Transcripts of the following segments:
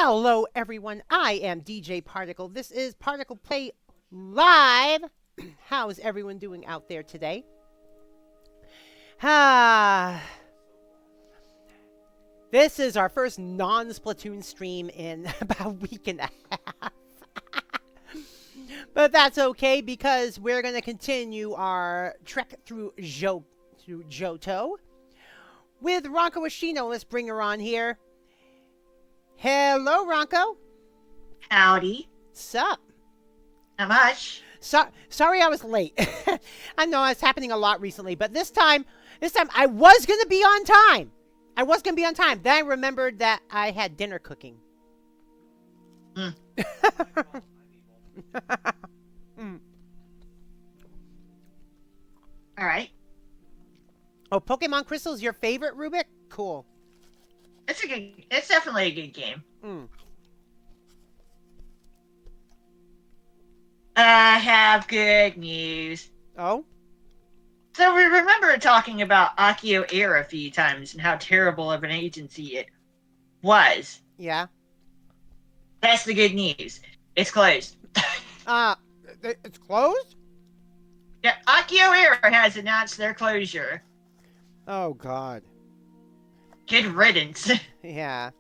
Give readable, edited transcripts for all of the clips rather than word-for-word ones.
Hello, everyone. I am DJ Particle. This is ParticlePlay Live. How's everyone doing out there today? This is our first non-Splatoon stream in about a week and a half. But that's okay because we're going to continue our trek through Johto with RankoHoshino. Let's bring her on here. Hello, Ranko. Howdy. Sup? Not much. Sorry I was late. I know it's happening a lot recently, but this time I was going to be on time. Then I remembered that I had dinner cooking. Mm. All right. Oh, Pokemon Crystal's your favorite, Rubik? Cool. It's definitely a good game. I have good news. Oh? So we remember talking about Akio Air a few times and how terrible of an agency it was. Yeah. That's the good news. It's closed. It's closed? Yeah, Akio Air has announced their closure. Oh, God. Good riddance. Yeah.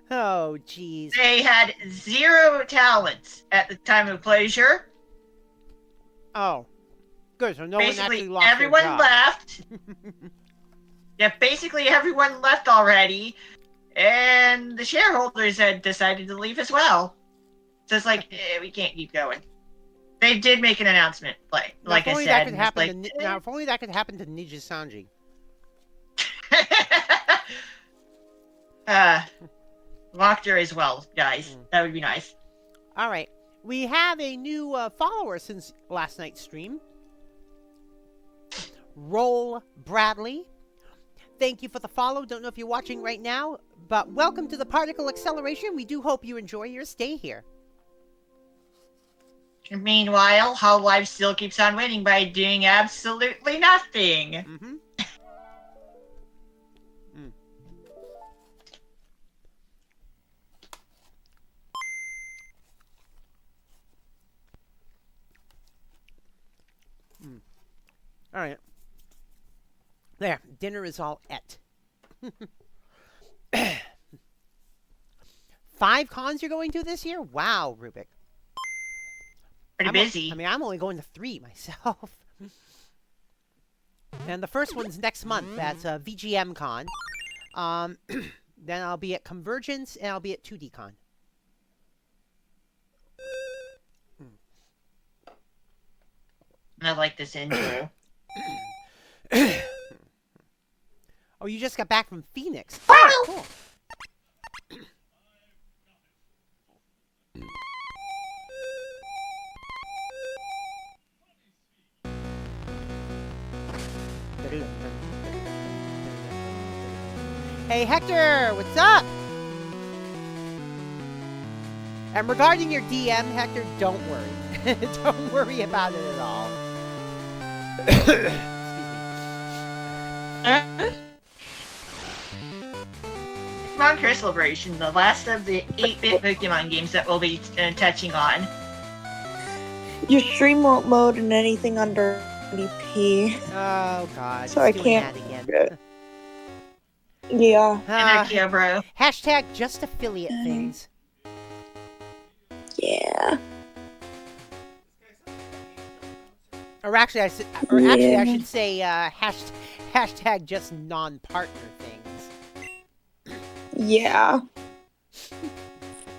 Oh, jeez. They had 0 talents at the time of closure. Oh. Good, so no basically, one actually lost everyone their job. left. Yeah, basically everyone left already. And the shareholders had decided to leave as well. So it's like, we can't keep going. They did make an announcement, like I said. That could happen now, if only that could happen to Niji Sanji. Locked her as well, guys. That would be nice. All right. We have a new follower since last night's stream. Roll Bradley. Thank you for the follow. Don't know if you're watching right now, but welcome to the Particle Acceleration. We do hope you enjoy your stay here. Meanwhile, Hololive still keeps on winning by doing absolutely nothing. Mm-hmm. All right. There, dinner is all et. 5 cons you're going to this year? Wow, Rubik. Pretty busy. I'm only going to 3 myself. And the first one's next month. That's VGM Con. Then I'll be at Convergence, and I'll be at 2D Con. I like this intro. Oh, you just got back from Phoenix. Oh, cool. Hey, Hector, what's up? And regarding your DM, Hector, don't worry. Don't worry about it at all. Excuse me. Pokemon Crystal Celebration, the last of the 8-bit Pokemon games that we'll be touching on. Your stream won't load in anything under DP. Oh, God. So I can't. That again. Yeah. Bro. Hashtag just affiliate things. Yeah. Or actually, I should say hashtag just non-partner things. Yeah.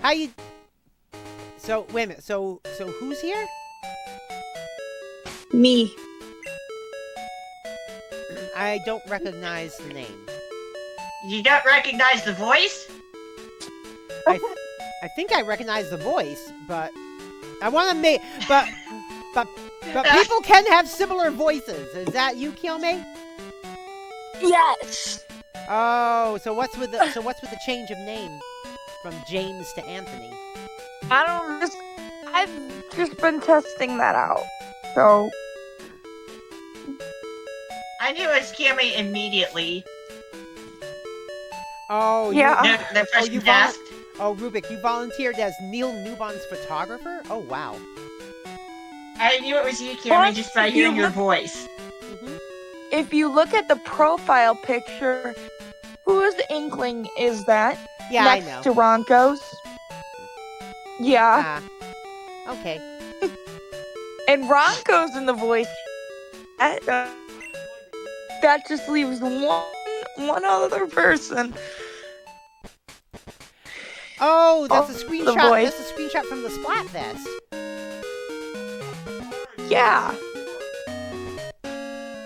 How you? So wait a minute. So who's here? Me. I don't recognize the name. You don't recognize the voice? I think I recognize the voice, but I want to make but people can have similar voices. Is that you, Kyome? Yes. Oh, so what's with the change of name from James to Anthony? I've just been testing that out. So I knew it was Kyome immediately. Oh, yeah. The person asked. Oh, Rubik, you volunteered as Neil Newbon's photographer? Oh, wow. I knew it was you, Cameron, just by hearing your voice. Mm-hmm. If you look at the profile picture, whose inkling is that? Yeah, Next I know. to Ronco's. Yeah. Ah. Okay. And Ronco's in the voice. That just leaves one other person. Oh, that's a The screenshot. voice. That's a screenshot from the Splatfest. Yeah.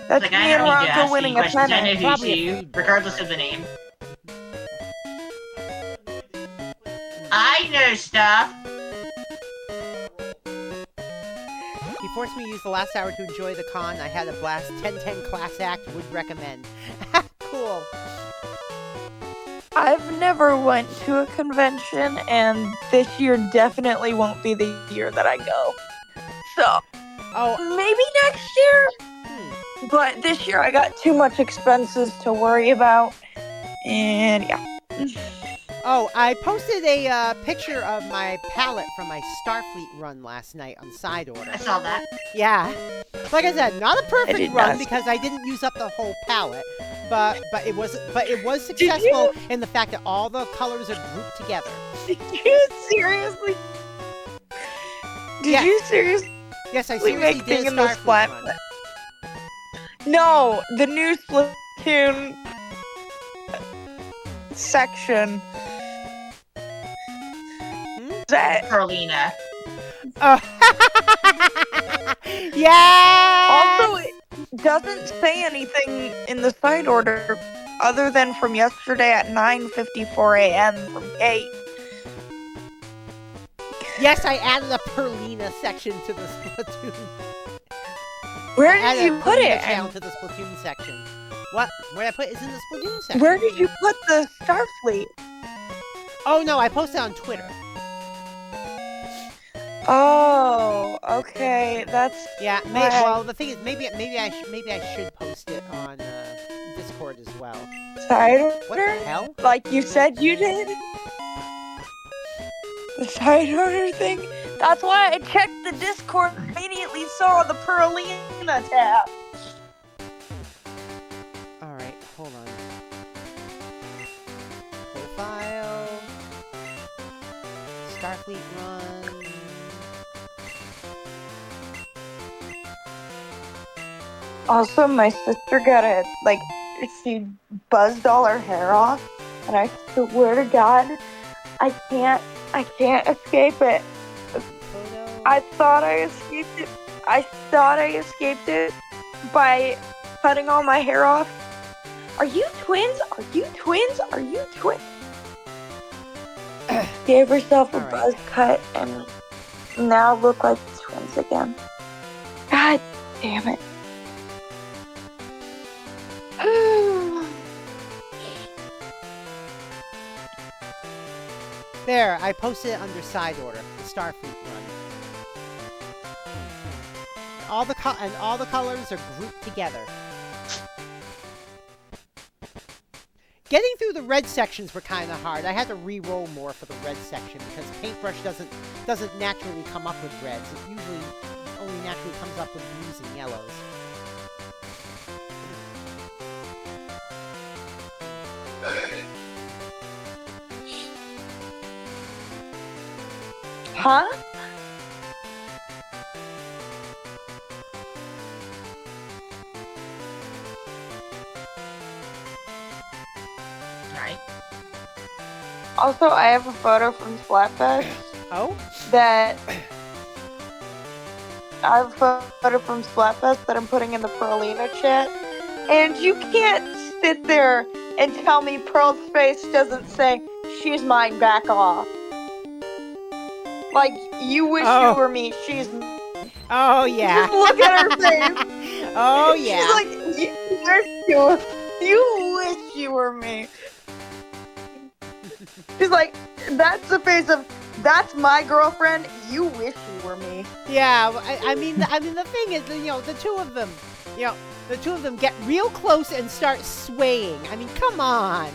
That's Like, me I and don't need to Ronco ask winning any a questions. I know pennant. who's Probably a you, free ball. regardless of the name. I know stuff. He forced me to use the last hour to enjoy the con. I had a blast. 1010 class act. Would recommend. Cool. I've never went to a convention, and this year definitely won't be the year that I go. So, Oh. maybe next year? But this year I got too much expenses to worry about. And yeah. Oh, I posted a picture of my palette from my Starfleet run last night on side order. I saw that. Yeah. Like I said, not a perfect did run not. because I didn't use up the whole palette, but it was successful in the fact that all the colors are grouped together. Did you seriously? Did Yeah. you seriously Yes, I seriously make did a thing in the Starfleet splat? run. No, the new Splatoon section. That Carolina. Oh. Yeah. also it doesn't say anything in the side order other than from yesterday at 9:54 a.m. from Kate. Yes, I added a Perlina section to the Splatoon. Where I did added you a put Perlina it? channel to the Splatoon section. What? Where did I put it? It's in the Splatoon section. Where did you put the Starfleet? Oh no, I posted it on Twitter. Oh, okay. That's Yeah, Right. well, the thing is, maybe I should post it on Discord as well. side What the order? hell? Like you said you did? The side order thing? That's why I checked the Discord and immediately saw the Perlina tab. All right, hold on. Profile. Starfleet run. Also, my sister got she buzzed all her hair off, and I swear to God, I can't escape it. Photo. I thought I escaped it. I thought I escaped it by cutting all my hair off. Are you twins? Are you twins? Are you twins? Gave herself a All right. buzz cut and now look like twins again. God damn it. There, I posted it under side order. The Starfleet run. All the colors are grouped together. Getting through the red sections were kind of hard. I had to re-roll more for the red section because Paintbrush doesn't naturally come up with reds. It usually only naturally comes up with blues and yellows. Huh? Right. Also, I have a photo from Splatfest Oh? that I have a photo from Splatfest that I'm putting in the Perlina chat, and you can't sit there and tell me Pearl's face doesn't say she's mine, back off. Like, you wish Oh. you were me, she's Oh yeah. Just look at her face. Oh yeah. She's like, you wish you were me. She's like, that's the face of, that's my girlfriend, you wish you were me. Yeah, I mean, the thing is, the two of them get real close and start swaying. I mean, come on.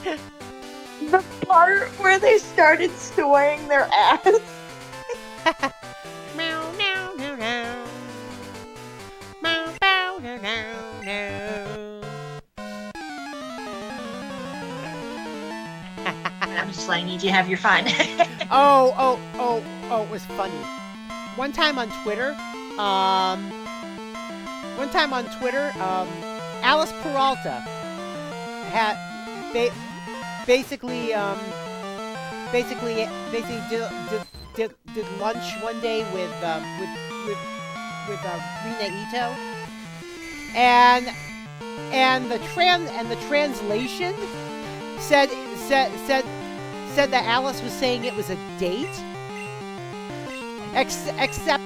The part where they started swaying their ass. Meow, meow, meow, meow. Meow, meow, meow, meow, meow. I'm just letting you have your fun. It was funny. One time on Twitter, Alice Peralta had basically did lunch one day with Rina Ito, and the translation said that Alice was saying it was a date, except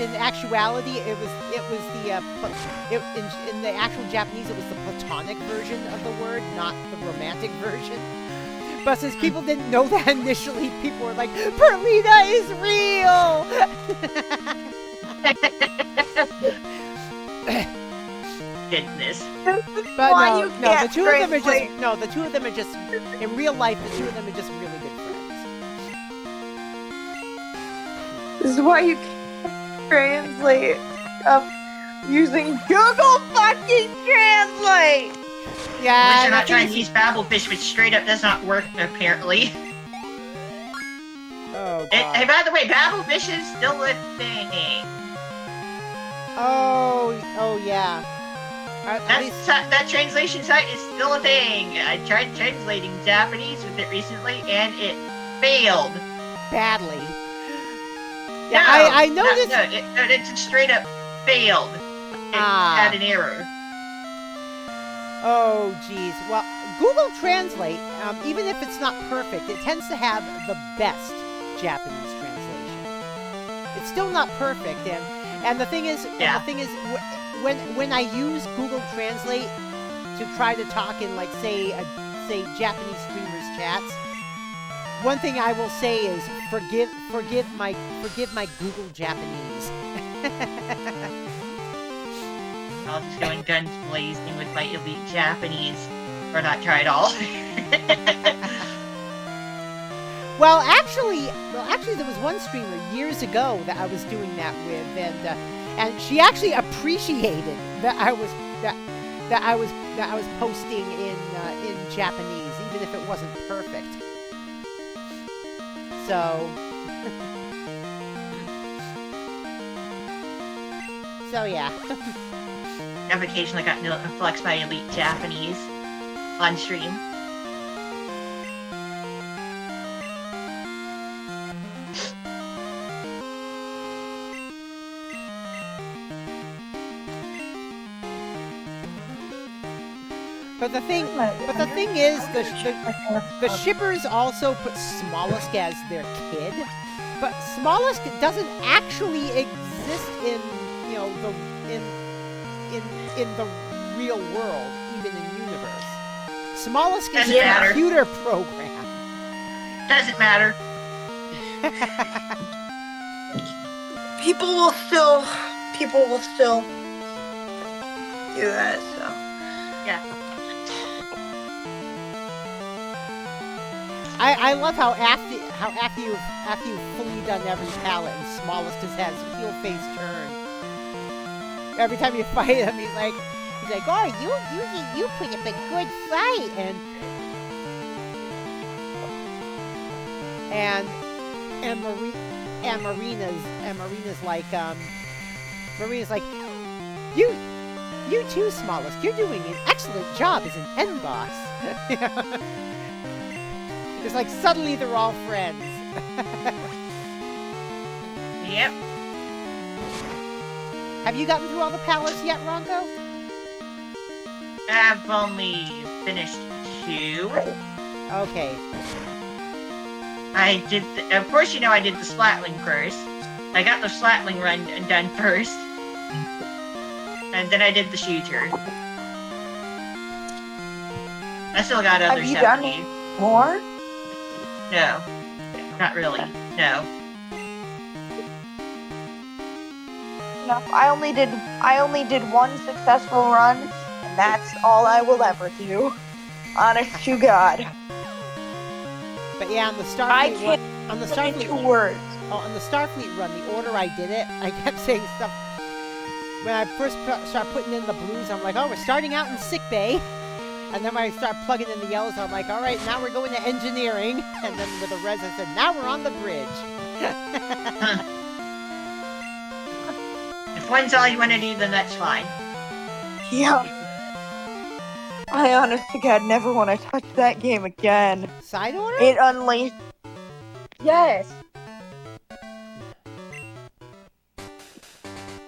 in actuality in the actual Japanese it was the platonic version of the word, not the romantic version. But since people didn't know that initially, people were like, Perlita is real! Goodness. But the two of them are just in real life. The two of them are just really good friends. This is why you can't translate using Google fucking Translate. Yeah. At least you're not trying to use Babblefish, which straight up does not work apparently. Oh God. Hey, by the way, Babblefish is still a thing. Oh yeah. That translation site is still a thing. I tried translating Japanese with it recently, and it failed Badly. Yeah, I noticed. No, it just straight up failed. It had an error. Oh, geez. Well, Google Translate, even if it's not perfect, it tends to have the best Japanese translation. It's still not perfect, and the thing is, when I use Google Translate to try to talk in, like, say Japanese streamers' chats, one thing I will say is forgive my Google Japanese. I'll just go in guns blazing with my elite Japanese, or not try at all. Well, actually, there was one streamer years ago that I was doing that with, and she actually appreciated that I was posting in Japanese, even if it wasn't perfect. So yeah. I've occasionally gotten flexed by elite Japanese on stream. But the thing is, the shippers also put Smollusk as their kid, but Smollusk doesn't actually exist in the real world, even in universe. Smollusk is a computer program. Doesn't matter. People will still do that. So yeah. I love how after you've fully done every palette, and Smollusk just has heel face turn. Every time you fight him, he's like, oh, you put up a good fight, and Marina's like, you too, Smollusk. You're doing an excellent job as an end boss. It's like suddenly they're all friends. Yep. Have you gotten through all the palettes yet, Ranko? I've only finished 2. Okay. I did, of course, I did the Splatling first. I got the Splatling run done first. And then I did the shooter. I still got other stuff. Have you done more? No. Not really. No. No, I only did one successful run, and that's all I will ever do. Honest to God. But yeah, on the I Starfleet can't run, on the put it Starfleet into run, words. on the Starfleet run, the order I did it, I kept saying stuff. When I first started putting in the blues, I'm like, oh, we're starting out in sick bay. And then when I start plugging in the yellows, I'm like, all right, now we're going to engineering. And then with the reds, I said, now we're on the bridge. If one's all you want to do, then that's fine. Yeah. I honest to God never want to touch that game again. Side order? It unleashed. Yes.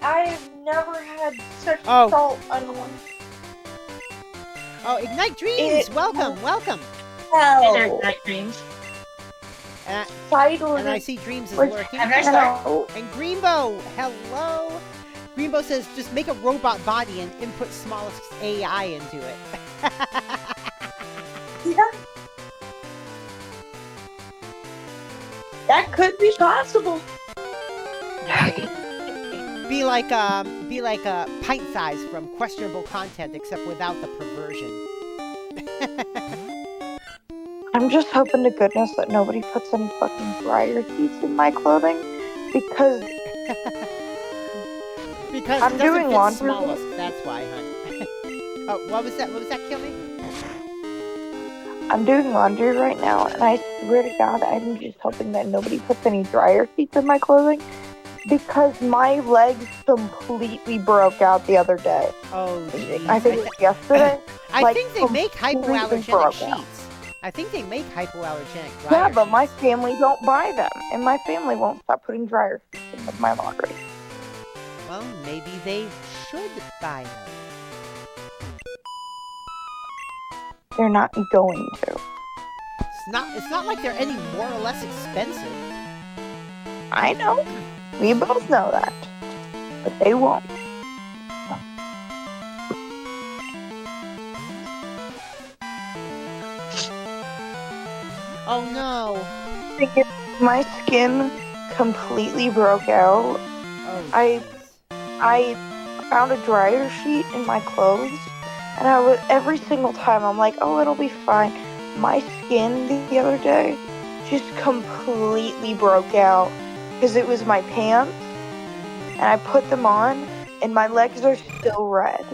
I have never had such salt on one. Oh, Ignite Dreams! Welcome, welcome! Hey there, Night Dreams. Side order. And I see Dreams is Which- lurking. Have I started? Hello. And Greenbow, hello! Greenbow says, just make a robot body and input smallest AI into it. Yeah. That could be possible. Be like a pint size from questionable content, except without the perversion. I'm just hoping to goodness that nobody puts any fucking dryer sheets in my clothing because Because I'm it doesn't doing fit laundry. smallest. That's why, hon. Oh, what was that? What was that, Killy? I'm doing laundry right now, and I swear to God, I'm just hoping that nobody puts any dryer sheets in my clothing because my legs completely broke out the other day. Oh, jeez. I think it was yesterday. I like, think they make completely hypoallergenic broke out. sheets. I think they make hypoallergenic dryer Yeah, but my sheets. family don't buy them, and my family won't stop putting dryer sheets in my laundry. Well, maybe they should buy them. They're not going to. It's not like they're any more or less expensive. I know. We both know that. But they won't. Oh no. My skin completely broke out. Oh, I- jeez. I found a dryer sheet in my clothes, and every single time I'm like, oh, it'll be fine. My skin the other day just completely broke out because it was my pants, and I put them on, and my legs are still red.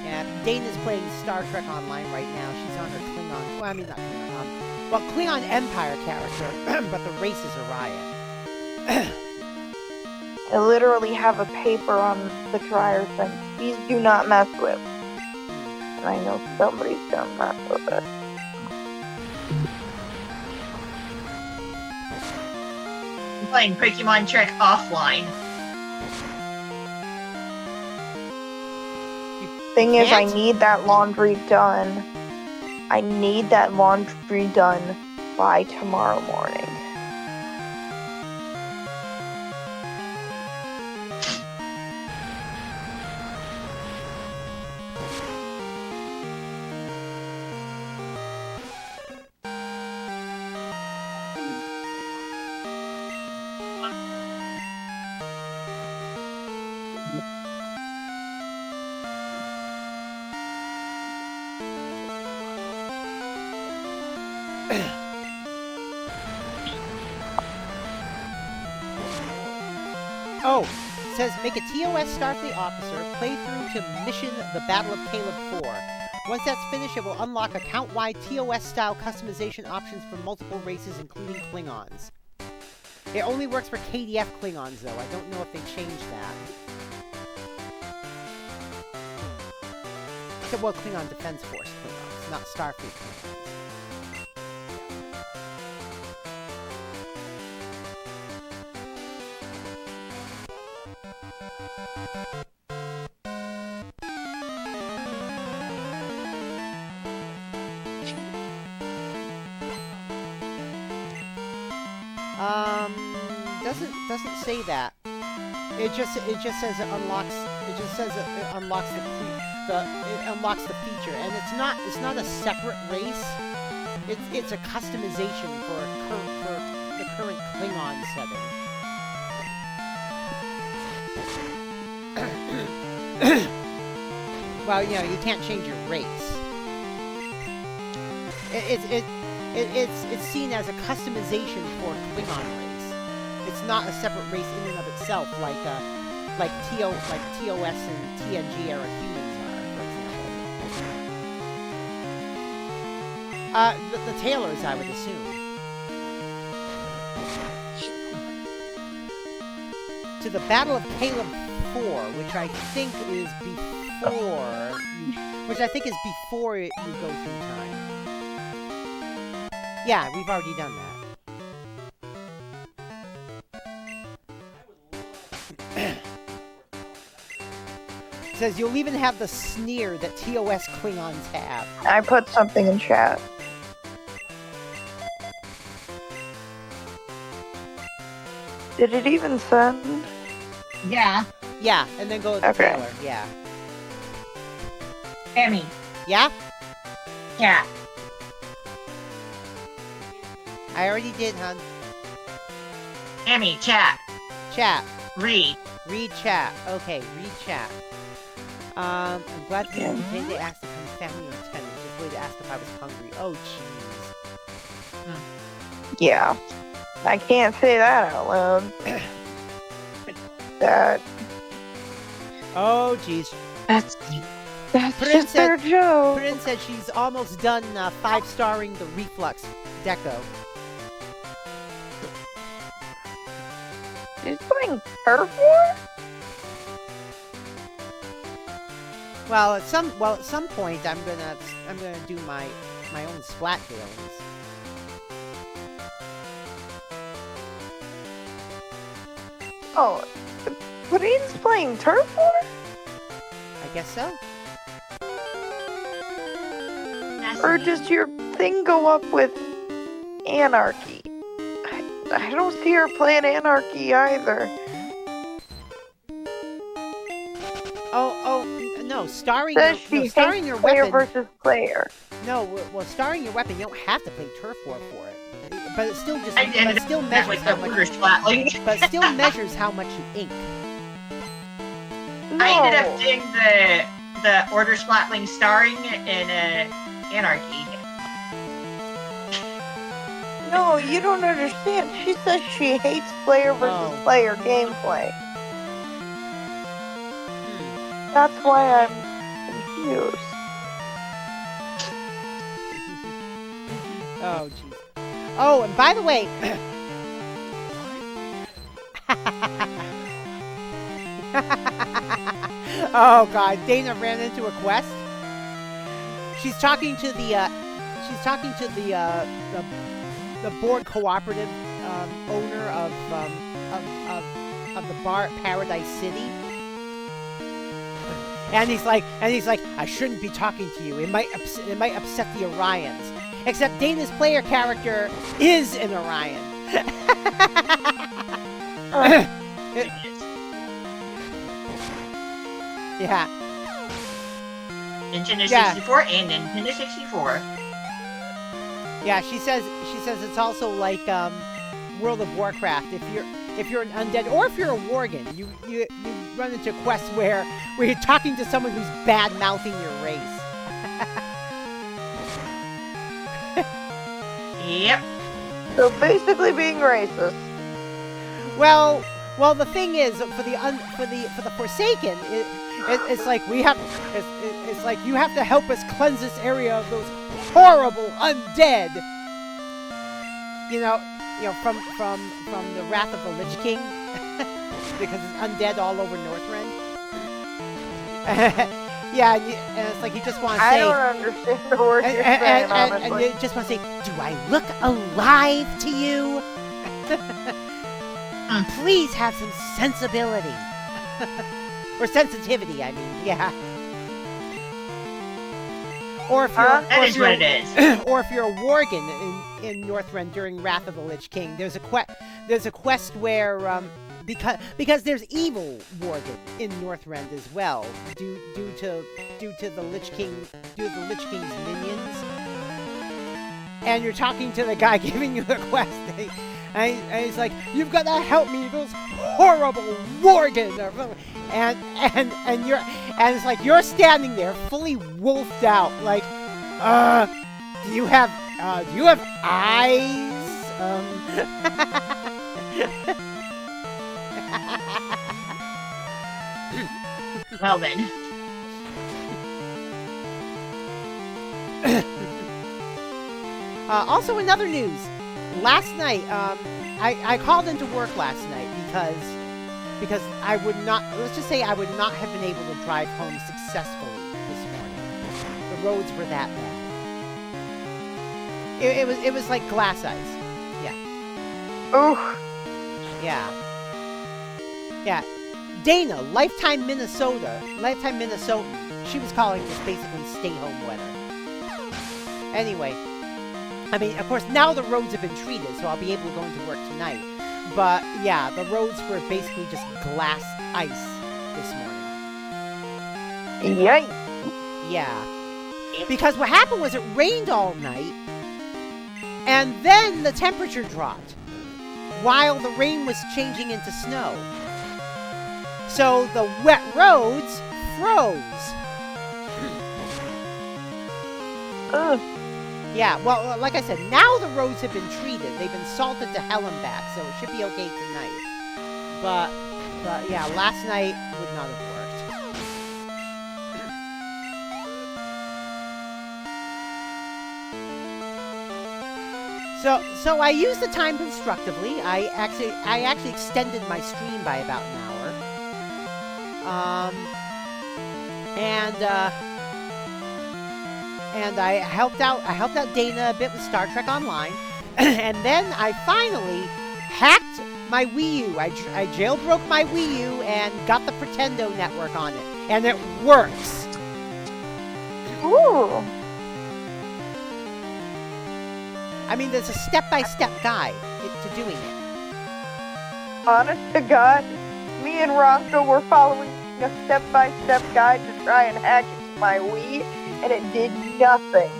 Yeah, Dana's playing Star Trek Online right now. She's on her Klingon. Well, I mean, not Klingon. Well, Klingon Empire character, but the race is Orion. I literally have a paper on the dryer thing. Please do not mess with. And I know somebody's gonna mess with it. I'm playing Pokemon Trek offline. Thing is, I Can't? need that laundry done. I need that laundry done by tomorrow morning. Oh, it says make a TOS Starfleet officer, play through to mission the Battle of Caleb 4. Once that's finished, it will unlock account-wide TOS-style customization options for multiple races, including Klingons. It only works for KDF Klingons, though. I don't know if they changed that. Well, Klingon Defense Force Klingons, not Starfleet Klingons. Doesn't say that. It just says it unlocks. It just says it unlocks it unlocks the feature, and it's not a separate race. It's a customization for the current Klingon setting. Well, you know, you can't change your race. It's seen as a customization for Klingon race. It's not a separate race in and of itself, like TOS and TNG era humans are, for example. The Taylors, I would assume. To the Battle of Caleb 4, which I think is before you go through time. Yeah, we've already done that. It says you'll even have the sneer that TOS Klingons have. I put something in chat. Did it even send? Yeah. Yeah, and then go with the Okay. Taylor. Yeah. Emmy. Yeah? Yeah. I already did, hun. Emmy, chat. Chat. Read. Read chat. Okay, read chat. I'm glad to today they asked if I'm family or tenant. Just wanted to ask if I was hungry. Oh, jeez. Yeah. I can't say that out loud. That. Oh, jeez. That's Prince just their joke. Prin said she's almost done 5-starring the Reflux Deco. She's playing Turf War? Well, at some point, I'm gonna do my own splat dailies. Oh, Pudding's playing Turf War? I guess so. Or does your thing go up with Anarchy? I don't see her playing Anarchy either. Oh, no, starring Says she starring hates your player weapon. versus player. No, well, starring your weapon, you don't have to play turf war for it. But it still just I did. but it still That measures was how the much. order splatling. But it still measures how much you ink. No. I ended up doing the order splatling starring in Anarchy. No, you don't understand. She says she hates player versus player gameplay. That's why I'm confused. Oh, jeez. Oh, and by the way... oh, God. Dana ran into a quest. She's talking to the board cooperative owner of the bar at Paradise City. And he's like, I shouldn't be talking to you. It might upset the Orions. Except Dana's player character is an Orion. Yeah. Nintendo 64 and Nintendo 64. Yeah, she says it's also like World of Warcraft. If you're an undead or if you're a worgen, you run into quests where you're talking to someone who's bad mouthing your race. Yep. So basically being racist. Well, the thing is, for the Forsaken, it's like it's like you have to help us cleanse this area of those horrible undead. You know, from the wrath of the Lich King, because it's undead all over Northrend. Yeah, and it's like you just want to say. I don't understand the word you're saying, honestly. And you just want to say, do I look alive to you? Please have some sensibility. Or sensitivity, I mean, yeah. Or if you're, That is what it is. or if you're a worgen in Northrend during Wrath of the Lich King, there's a quest where because there's evil worgen in Northrend as well, due to the Lich King's minions. And you're talking to the guy giving you the quest, and he's like, "You've got to help me, those horrible worgen." and it's like you're standing there fully wolfed out, like, do you have eyes? Well then. Also, in other news, last night, I called into work last night because I would not, let's just say I would not have been able to drive home successfully this morning. The roads were that bad. It was like glass ice. Yeah. Ooh. Yeah. Yeah. Dana, lifetime Minnesotan, she was calling this basically stay home weather. Anyway, I mean, of course, now the roads have been treated, so I'll be able to go into work tonight. But, yeah, the roads were basically just glass ice this morning. Yikes. Yeah. Because what happened was it rained all night, and then the temperature dropped, while the rain was changing into snow. So the wet roads froze. Ugh. Yeah, well, like I said, now the roads have been treated. They've been salted to hell and back, so it should be okay tonight. But yeah, last night would not have worked. So I used the time constructively. I actually extended my stream by about an hour. And I helped out Dana a bit with Star Trek Online, and then I finally hacked my Wii U. I jailbroke my Wii U and got the Pretendo network on it, and it works. Ooh. I mean, there's a step-by-step guide to doing it. Honest to God, me and Ranko were following a step-by-step guide to try and hack into my Wii, and it did nothing.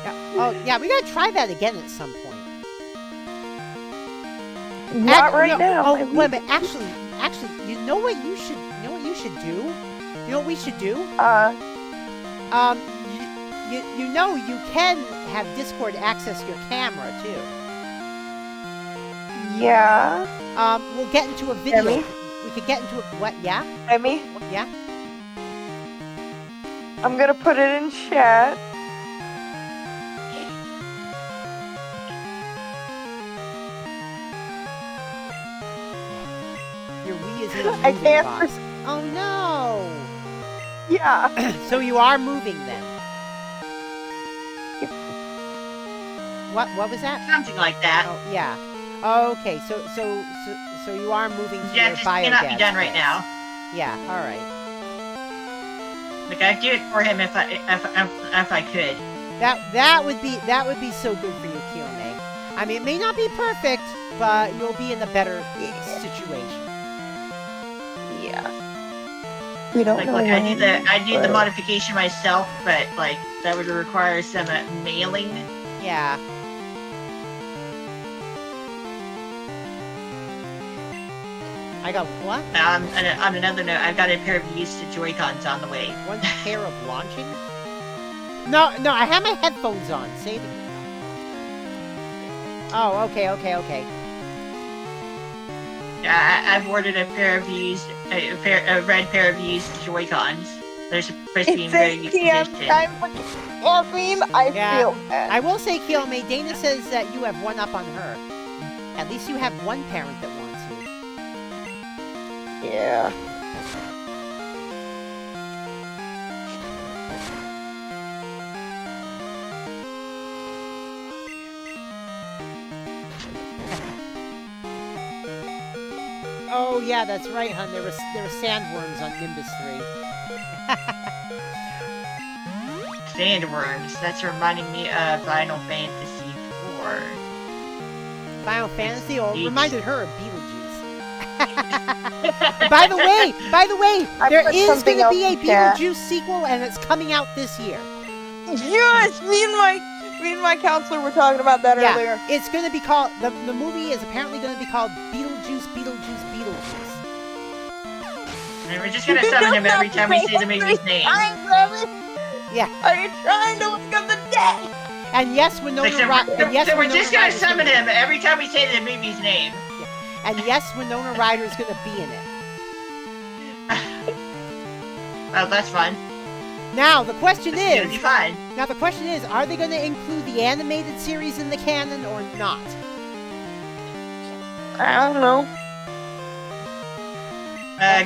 Yeah. Oh, yeah, we gotta try that again at some point. Not right now. Oh, wait a minute. Actually, you know what you should do? You know what we should do? You know you can have Discord access your camera too. Yeah. We'll get into a video. Emmy? We could get into a what? Yeah. Emmy, Yeah. I'm gonna put it in chat. Your Wii is in a I moving can't. box. Oh no! Yeah. So you are moving then? What was that? Something like that. Oh yeah. Okay. So you are moving to Yeah, your this biogas. cannot be done right place. now. Yeah. All right. Like I'd do it for him if I could. That would be so good for you, Kiyome. I mean, it may not be perfect, but you'll be in a better situation. Yeah. We don't know. Like I do the modification myself, but like that would require some mailing. Yeah. I got what? On another note, I've got a pair of used Joy-Cons on the way. One pair of launching? No, I have my headphones on. Say it again. Oh, okay. Yeah, I've ordered a pair of used, a red pair of used Joy-Cons. They're supposed to be in It's very 8 good p.m. condition. time for caffeine. I Yeah. feel bad. I will say, Kiyome, Dana says that you have one up on her. At least you have one parent that wants you. Yeah. Oh yeah, that's right, hon. There were sandworms on Nimbus 3. Sandworms. That's reminding me of Final Fantasy IV. Final Fantasy? Oh, it Each. reminded her of Beetlejuice. By the way, I there put is something going to be a else in chat. Beetlejuice sequel, and it's coming out this year. Yes, me and my counselor were talking about that earlier. It's going to be called, the movie is apparently going to be called Beetlejuice. And we're just gonna summon him every time we say the baby's name. Yeah. Are you trying to wake up the dead? And yes, Winona Ryder. So we're just gonna summon him every time we say the baby's name. And yes, Winona Ryder is gonna be in it. Well, that's fun. Now the question It's gonna be is. fun. Now the question is, are they gonna include the animated series in the canon or not? I don't know.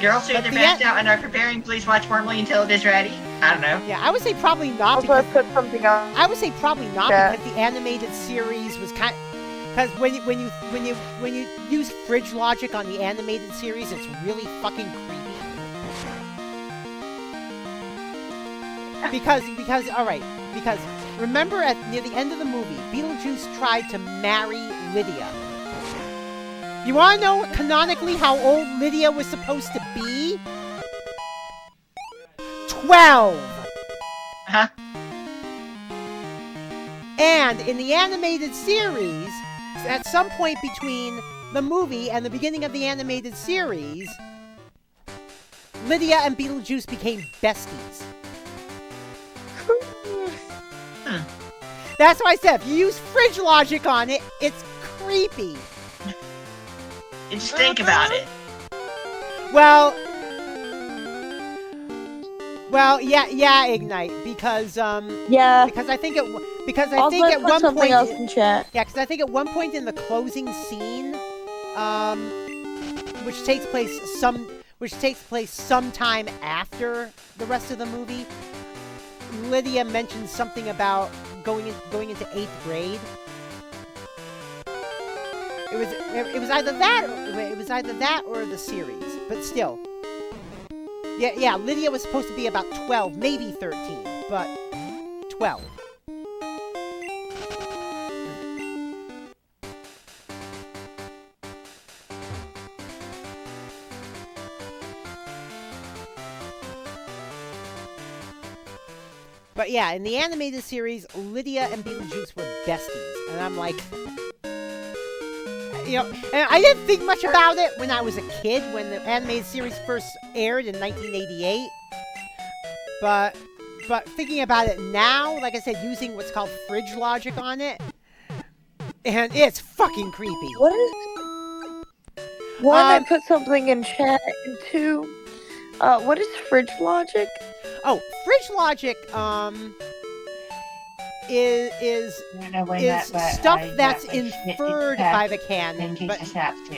Girls who But are the backed out and are preparing, please watch formally until it is ready. I don't know. Yeah, I would say probably not. Also, I Because put something on. I would say probably not Yeah. because the animated series was kind. Because when you use fridge logic on the animated series, it's really fucking creepy. Because remember near the end of the movie, Beetlejuice tried to marry Lydia. You want to know canonically how old Lydia was supposed to be? 12. Huh? And in the animated series, at some point between the movie and the beginning of the animated series, Lydia and Beetlejuice became besties. That's why I said, if you use fridge logic on it, it's creepy. And just think about it. Well, yeah, Ignite, because Yeah. because I think at one something point, else in chat. yeah, because I think at one point in the closing scene, which takes place sometime after the rest of the movie, Lydia mentions something about going into 8th grade. It was either that or the series, but still. Yeah, Lydia was supposed to be about 12, maybe 13, but 12. But yeah, in the animated series, Lydia and Beetlejuice were besties, and I'm like, you know, and I didn't think much about it when I was a kid, when the animated series first aired in 1988. But thinking about it now, like I said, using what's called fridge logic on it, and it's fucking creepy. What is? One, I put something in chat, and two, what is fridge logic? Oh, fridge logic, is stuff that's inferred by the canon, but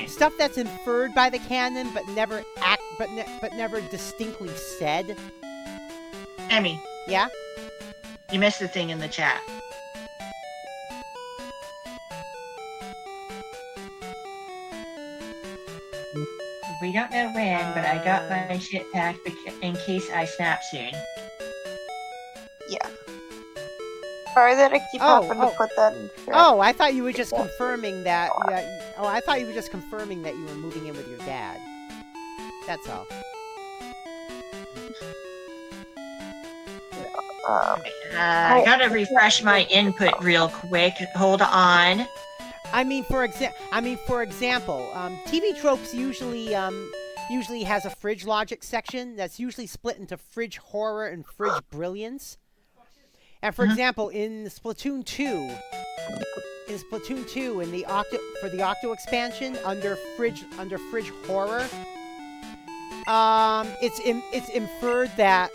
stuff that's inferred by the canon, but never never distinctly said. Emmy. Yeah? You missed the thing in the chat. We don't know when, but I got my shit packed in case I snap soon. Yeah. Sorry that I keep having to put that in chat. Oh, I thought you were just confirming that. I thought you were just confirming that you were moving in with your dad. That's all. I gotta refresh my input real quick. Hold on. I mean, for example, TV Tropes usually has a fridge logic section that's usually split into fridge horror and fridge brilliance. And for example, in Splatoon 2, in the Octo expansion under fridge horror, it's inferred that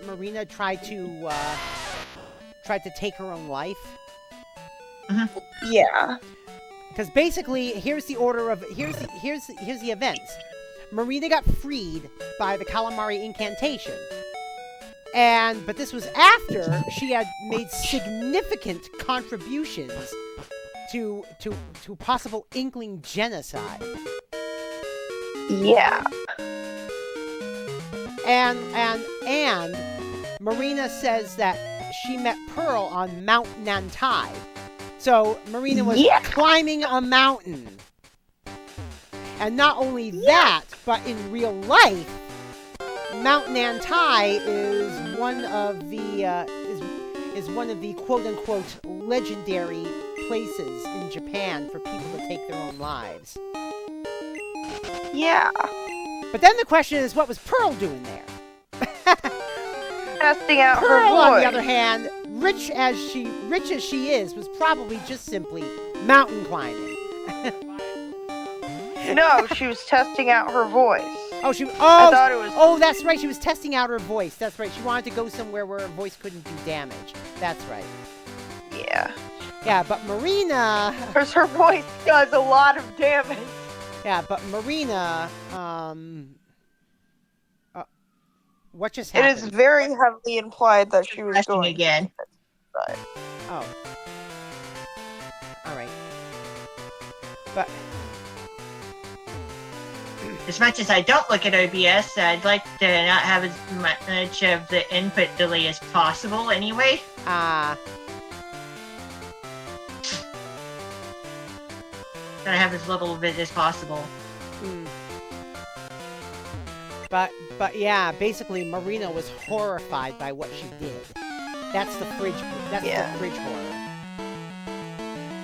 Marina tried to take her own life. Yeah. Because basically, here's the events. Marina got freed by the Calamari incantation. But this was after she had made significant contributions to possible Inkling genocide. Yeah. And Marina says that she met Pearl on Mount Nantai. So Marina was climbing a mountain. And not only that, but in real life, Mount Nantai is one of the quote unquote legendary places in Japan for people to take their own lives. Yeah. But then the question is, what was Pearl doing there? Testing out her Pearl, voice. on the other hand, rich as she is, was probably just simply mountain climbing. No, she was testing out her voice. Oh, I thought it was. Oh, that's right. She was testing out her voice. That's right. She wanted to go somewhere where her voice couldn't do damage. That's right. Yeah. Yeah, but Marina. Because her voice does a lot of damage. Yeah, but Marina. What just It happened? is very heavily implied that she was Resting going again. But Oh. All right. But. As much as I don't look at OBS, I'd like to not have as much of the input delay as possible anyway. Ah. Gotta have as little of it as possible. But yeah, basically Marina was horrified by what she did. That's the fridge horror.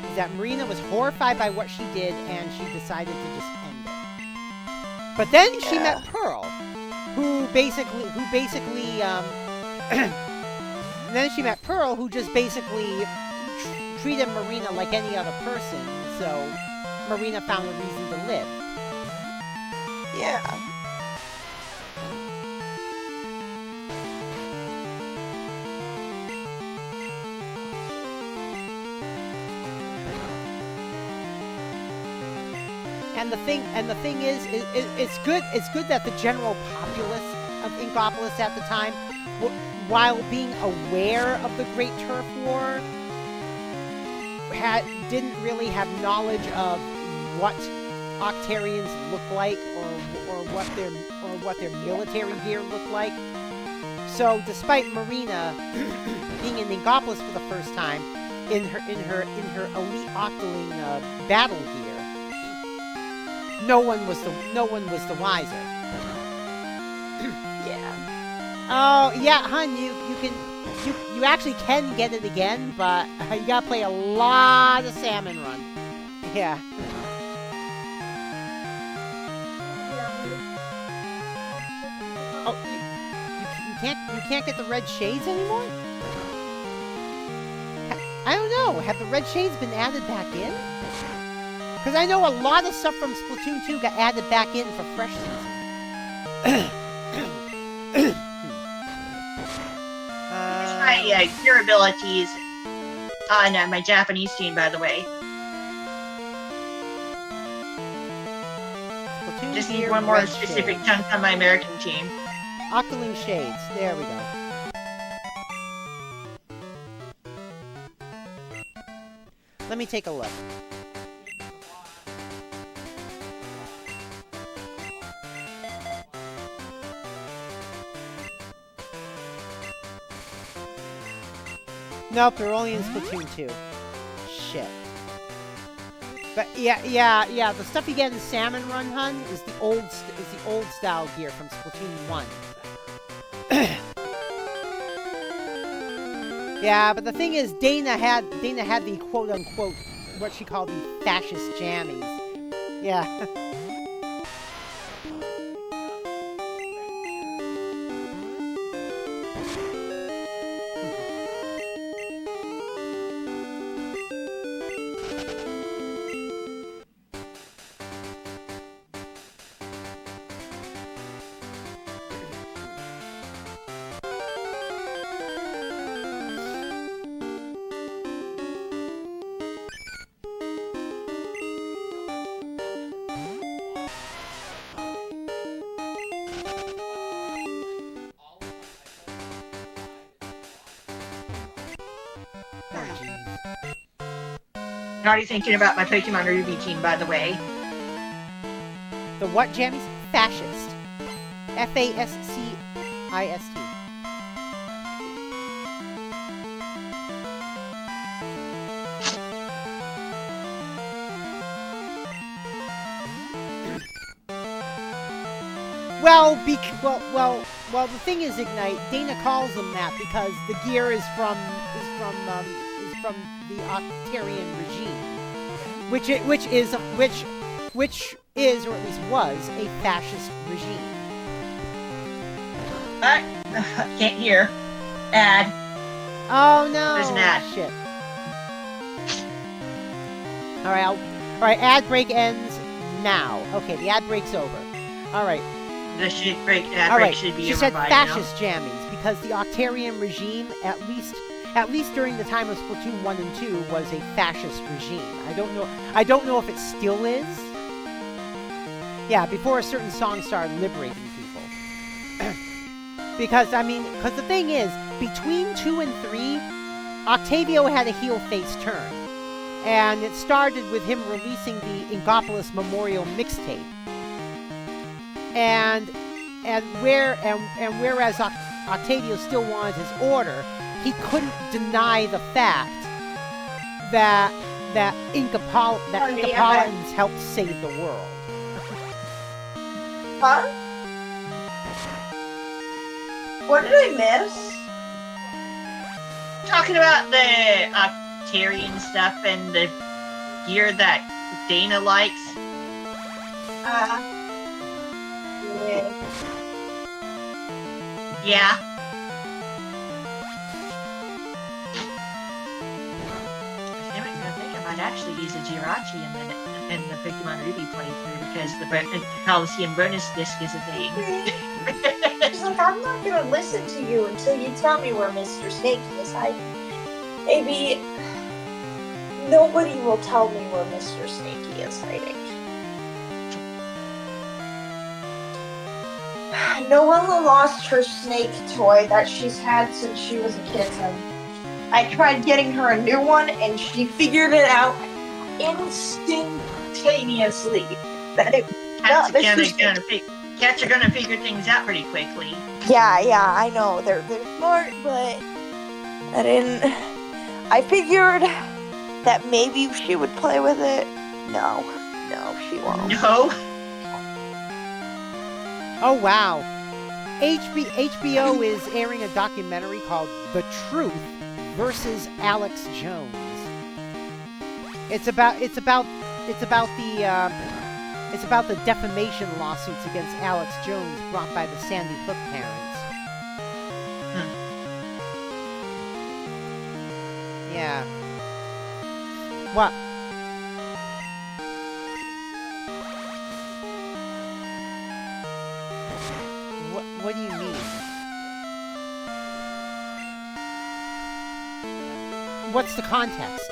Is that Marina was horrified by what she did and she decided to just end it. But then she met Pearl, who basically then she met Pearl, who just basically treated Marina like any other person, so Marina found a reason to live. yeah. And the thing is, it's good that the general populace of Inkopolis at the time, while being aware of the Great Turf War, didn't really have knowledge of what Octarians look like or what their military gear looked like. So, despite Marina being in Inkopolis for the first time in her elite Octoling battle gear, no one was the wiser. Yeah. Oh yeah, hun, you actually can get it again, but you gotta play a lot of Salmon Run. Yeah. Oh, you can't get the red shades anymore? I don't know. Have the red shades been added back in? Because I know a lot of stuff from Splatoon 2 got added back in for Fresh Season. Here's my gear abilities on my Japanese team, by the way. Splatoon Just need gear, one more red specific shades. chunk on my American team. Octoling shades. There we go. Let me take a look. Nope, they're only in Splatoon 2. Shit. But yeah, the stuff you get in Salmon Run, hun, is the old style gear from Splatoon 1. Yeah, but the thing is, Dana had the quote unquote what she called the fascist jammies. Yeah. I'm already thinking about my Pokemon Ruby team, by the way. The what jammies? Fascist. F-A-S-C-I-S-T. Well, the thing is, Ignite, Dana calls them that because the gear is from the Octarian regime, which is, or at least was, a fascist regime. Can't hear. Ad. Oh no! There's an ad. Shit. Alright, ad break ends now. Okay, the ad break's over. Alright. The ad break should be she over said by fascist jammies, because the Octarian regime, at least during the time of Splatoon 1 and 2, was a fascist regime. I don't know if it still is. Yeah, before a certain song started liberating people. because the thing is, between 2 and 3, Octavio had a heel-face turn. And it started with him releasing the Ingopolis Memorial mixtape. And whereas Octavio still wanted his order, he couldn't deny the fact that Incapolitans helped save the world. Huh? What did I miss? Talking about the Octarian stuff and the gear that Dana likes. Yeah. I think I might actually use a Jirachi in the Pokemon Ruby playthrough because the Coliseum bonus disc is a thing. She's like, I'm not gonna listen to you until you tell me where Mr. Snakey is hiding. Maybe nobody will tell me where Mr. Snakey is hiding. Noella lost her snake toy that she's had since she was a kitten. I tried getting her a new one, and she figured it out instantaneously. Cats are gonna figure things out pretty quickly. Yeah, I know. They're smart, but I figured that maybe she would play with it. No, she won't. No. Oh wow. HBO is airing a documentary called The Truth versus Alex Jones. It's about the defamation lawsuits against Alex Jones brought by the Sandy Hook parents. Yeah. What? What do you mean? What's the context?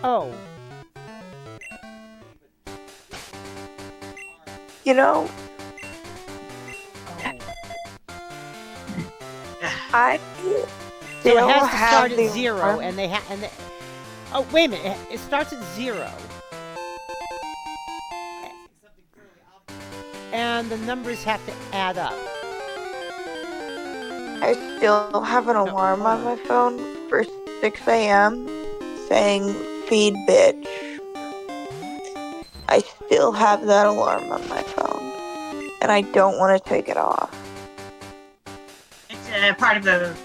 Oh. You know, I So it has to have start at the 0, and they oh, wait a minute. It starts at 0. And the numbers have to add up. I still have an alarm on my phone for 6 a.m. saying feed bitch. I still have that alarm on my phone. And I don't want to take it off. It's a part of the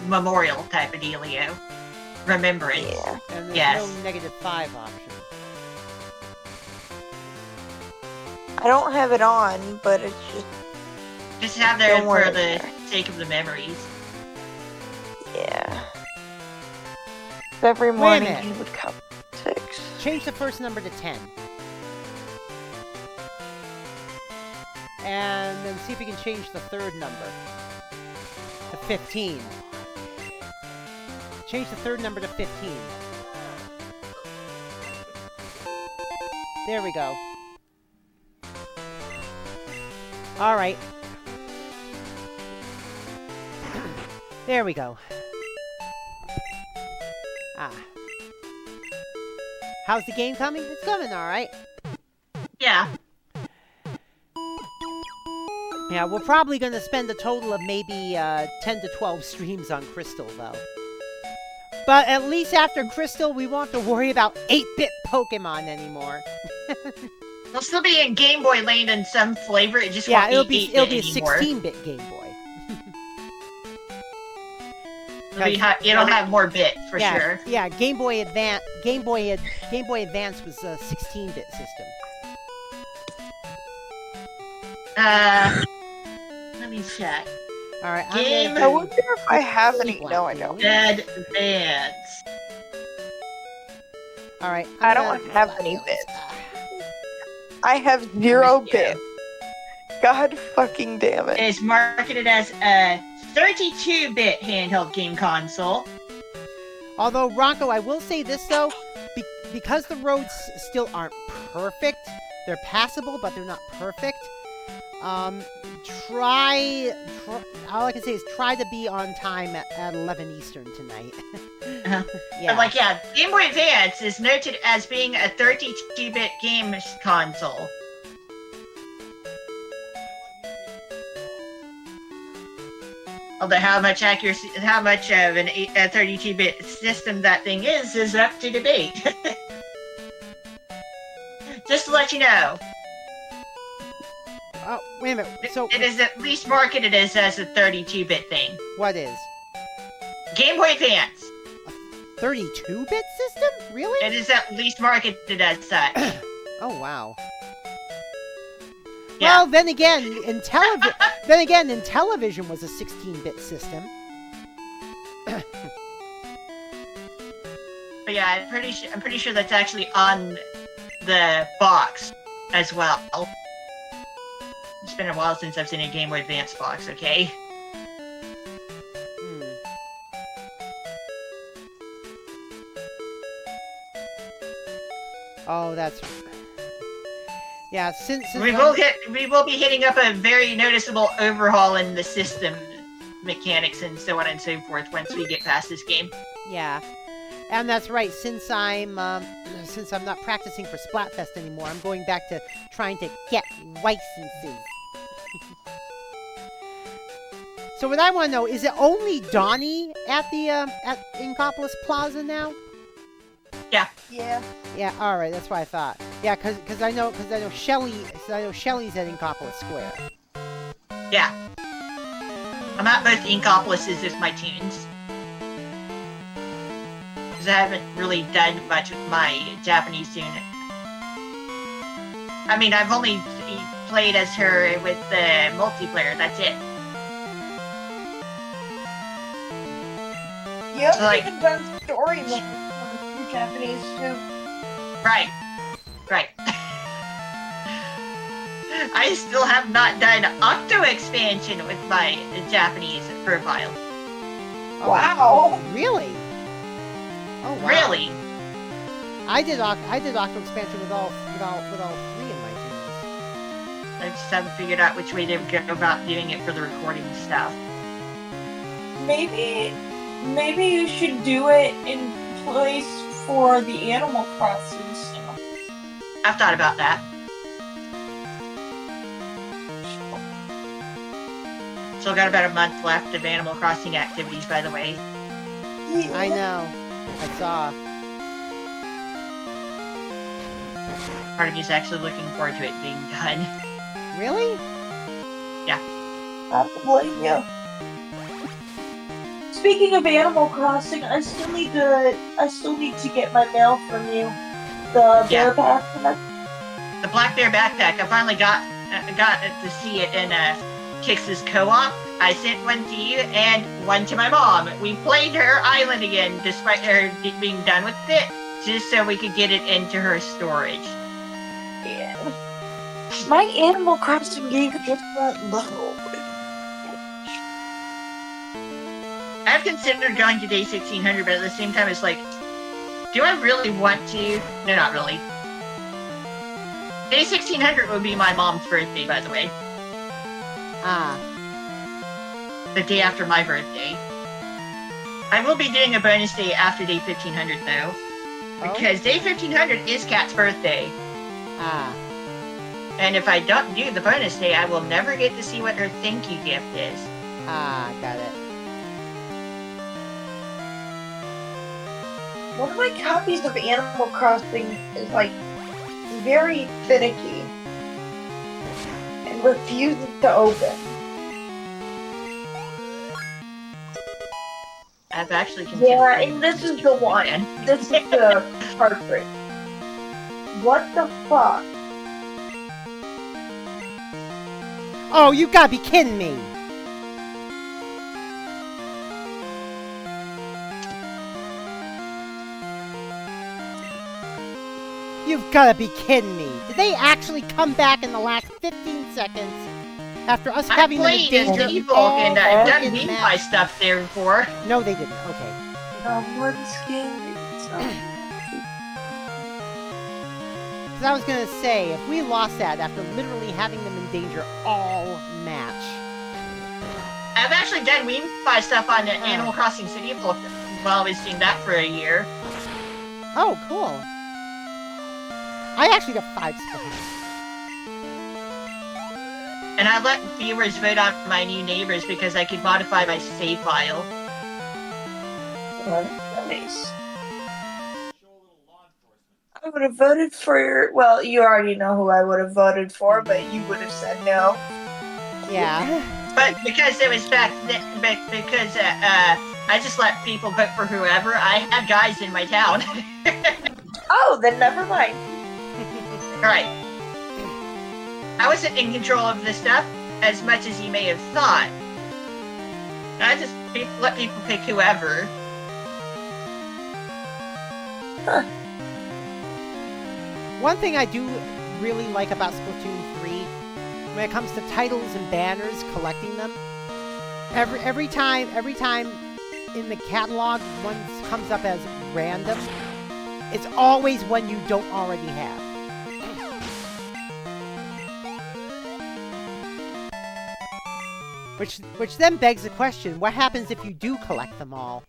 memorial type of dealio. Remembrance. Yeah. And there's Yes. no -5 option. I don't have it on, but it's just... Just have there Don't want for it the there. sake of the memories. Yeah. Every Wait a morning minute. he would come at 6. Change the first number to 10. And then see if you can change the third number to 15. Change the third number to 15. There we go. Alright. There we go. Ah. How's the game coming? It's coming alright. Yeah. Yeah, we're probably going to spend a total of maybe 10 to 12 streams on Crystal, though. But at least after Crystal, we won't have to worry about 8-bit Pokemon anymore. It'll still be in Game Boy Land in some flavor. It just Yeah, won't it'll be be a anymore. 16-bit Game Boy. it'll have more bits for sure. Yeah, Game Boy Advance was a 16-bit system. Let me check. All right, I wonder if I have any. No, I don't. Advance. All right, I don't have any bits. I have 0 bits. God fucking damn it. It's marketed as a 32-bit handheld game console. Although, Ranko, I will say this, though. Because the roads still aren't perfect, they're passable, but they're not perfect. All I can say is try to be on time at 11 Eastern tonight. Yeah. But Game Boy Advance is noted as being a 32-bit game console. Although how much of a 32-bit system that thing is up to debate. Just to let you know. Oh, wait a minute. So it is at least marketed as a 32-bit thing. What is? Game Boy Advance. A 32-bit system? Really? It is at least marketed as such. Oh wow. Yeah. Well, then again, Intellivision was a 16-bit system. But yeah, I'm pretty sure that's actually on the box as well. It's been a while since I've seen a Game Boy Advance box, okay? Oh, that's... Yeah, since we will be hitting up a very noticeable overhaul in the system mechanics and so on and so forth once we get past this game. Yeah, and that's right. Since I'm not practicing for Splatfest anymore, I'm going back to trying to get licenses. So what I want to know is, it only Donnie at the at Inkopolis Plaza now? Yeah. Yeah. All right, that's what I thought. Yeah, because I know Shelly's at Inkopolis Square. Yeah. I'm at both Inkopolises with my tunes. Because I haven't really done much with my Japanese tune. I mean, I've only played as her with the multiplayer, that's it. You haven't even done story mode with Japanese too. Right. I still have not done Octo expansion with my Japanese profile. Oh, wow. Really? Oh wow. Really? I did Octo expansion with all 3 of my tunes. I just haven't figured out which way to go about doing it for the recording stuff. Maybe you should do it in place for the Animal Crossing stuff. I've thought about that. Still got about a month left of Animal Crossing activities, by the way. I know. I saw. Part of me is actually looking forward to it being done. Really? Yeah. Yeah. Speaking of Animal Crossing, I still need to get my mail from you. The bear backpack. The Black Bear backpack. I finally got to see it in Kix's co-op. I sent one to you and one to my mom. We played her island again, despite her being done with it, just so we could get it into her storage. Yeah. My Animal Crossing game just won't load. I've considered going to day 1600, but at the same time, it's like, do I really want to? No, not really. Day 1600 would be my mom's birthday, by the way. Ah. The day after my birthday. I will be doing a bonus day after day 1500, though. Because day 1500 is Kat's birthday. Ah. And if I don't do the bonus day, I will never get to see what her thank you gift is. Ah, got it. One of my copies of Animal Crossing is like very finicky and refuses to open. I've actually considered. Yeah, and this is the one. This is the cartridge. What the fuck? Oh, you gotta be kidding me! You've gotta be kidding me! Did they actually come back in the last 15 seconds? After us I having them in played danger as Evil and I've done freaking Mean map. Pie stuff there before. No, they didn't. Okay. Someone's getting Because I was gonna say, if we lost that after literally having them in danger all match. I've actually done Mean Pie stuff on Animal Crossing City of Hope while I was doing that for a year. Oh, cool. I actually got 5 spots. And I let viewers vote on my new neighbors because I could modify my save file. nice. I would have voted for. Well, you already know who I would have voted for, but you would have said no. Yeah. But because it was back then, because I just let people vote for whoever. I had guys in my town. Oh, then never mind. Right. I wasn't in control of this stuff as much as you may have thought. I just let people pick whoever. Huh. One thing I do really like about Splatoon 3, when it comes to titles and banners, collecting them, every time in the catalog one comes up as random, it's always one you don't already have. Which then begs the question, what happens if you do collect them all?